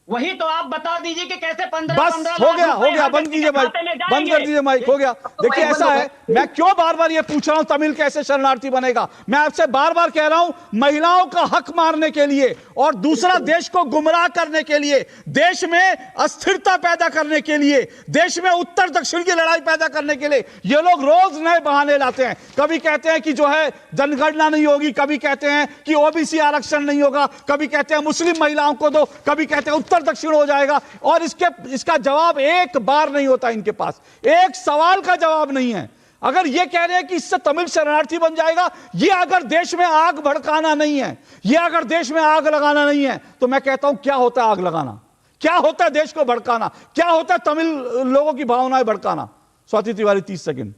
वही तो आप बता दीजिए कि कैसे 15 बस हो गया, बंद कीजिए माइक, बंद कर दीजिए माइक, हो गया। देखिए ऐसा है, मैं क्यों बार बार ये पूछ रहा हूं तमिल कैसे शरणार्थी बनेगा। मैं आपसे बार बार कह रहा हूं, महिलाओं का हक मारने के लिए और दूसरा देश को गुमराह करने के लिए, देश में अस्थिरता पैदा करने के लिए, देश में उत्तर दक्षिण की लड़ाई पैदा करने के लिए ये लोग रोज नए बहाने लाते हैं। कभी कहते हैं कि जो है जनगणना नहीं होगी, कभी कहते हैं कि ओबीसी आरक्षण नहीं होगा, कभी कहते हैं मुस्लिम महिलाओं को दो, कभी कहते हैं उत्तर दक्षिण हो जाएगा, और इसका जवाब एक बार नहीं होता इनके पास, एक सवाल का जवाब नहीं है। अगर ये कह रहे हैं कि इससे तमिल शरणार्थी बन जाएगा, ये अगर देश में आग भड़काना नहीं है, ये अगर देश में आग लगाना नहीं है, तो मैं कहता हूं क्या होता है आग लगाना, क्या होता है देश को भड़काना, क्या होता है तमिल लोगों की भावनाएं भड़काना। स्वाति तिवारी 30 सेकंड।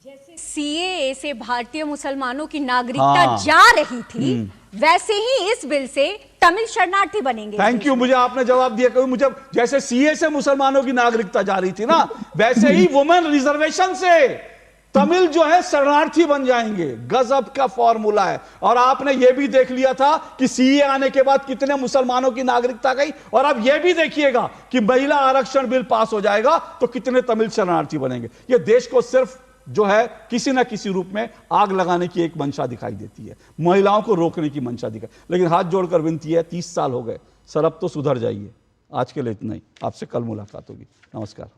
जैसे सीएए से भारतीय मुसलमानों की नागरिकता जा रही थी, वैसे ही इस बिल से तमिल शरणार्थी बनेंगे। थैंक यू, मुझे आपने जवाब दिया। कभी मुझे जैसे सीए से मुसलमानों की नागरिकता जा रही थी ना, वैसे ही वुमेन रिजर्वेशन से तमिल जो है शरणार्थी बन जाएंगे। गजब का फॉर्मूला है। और आपने यह भी देख लिया था कि सीए आने के बाद कितने मुसलमानों की नागरिकता गई, और अब यह भी देखिएगा कि महिला आरक्षण बिल पास हो जाएगा तो कितने तमिल शरणार्थी बनेंगे। यह देश को सिर्फ जो है किसी ना किसी रूप में आग लगाने की एक मंशा दिखाई देती है, महिलाओं को रोकने की मंशा दिखाई। लेकिन हाथ जोड़कर विनती है, 30 साल हो गए सर, अब तो सुधर जाइए। आज के लिए इतना ही, आपसे कल मुलाकात होगी। नमस्कार।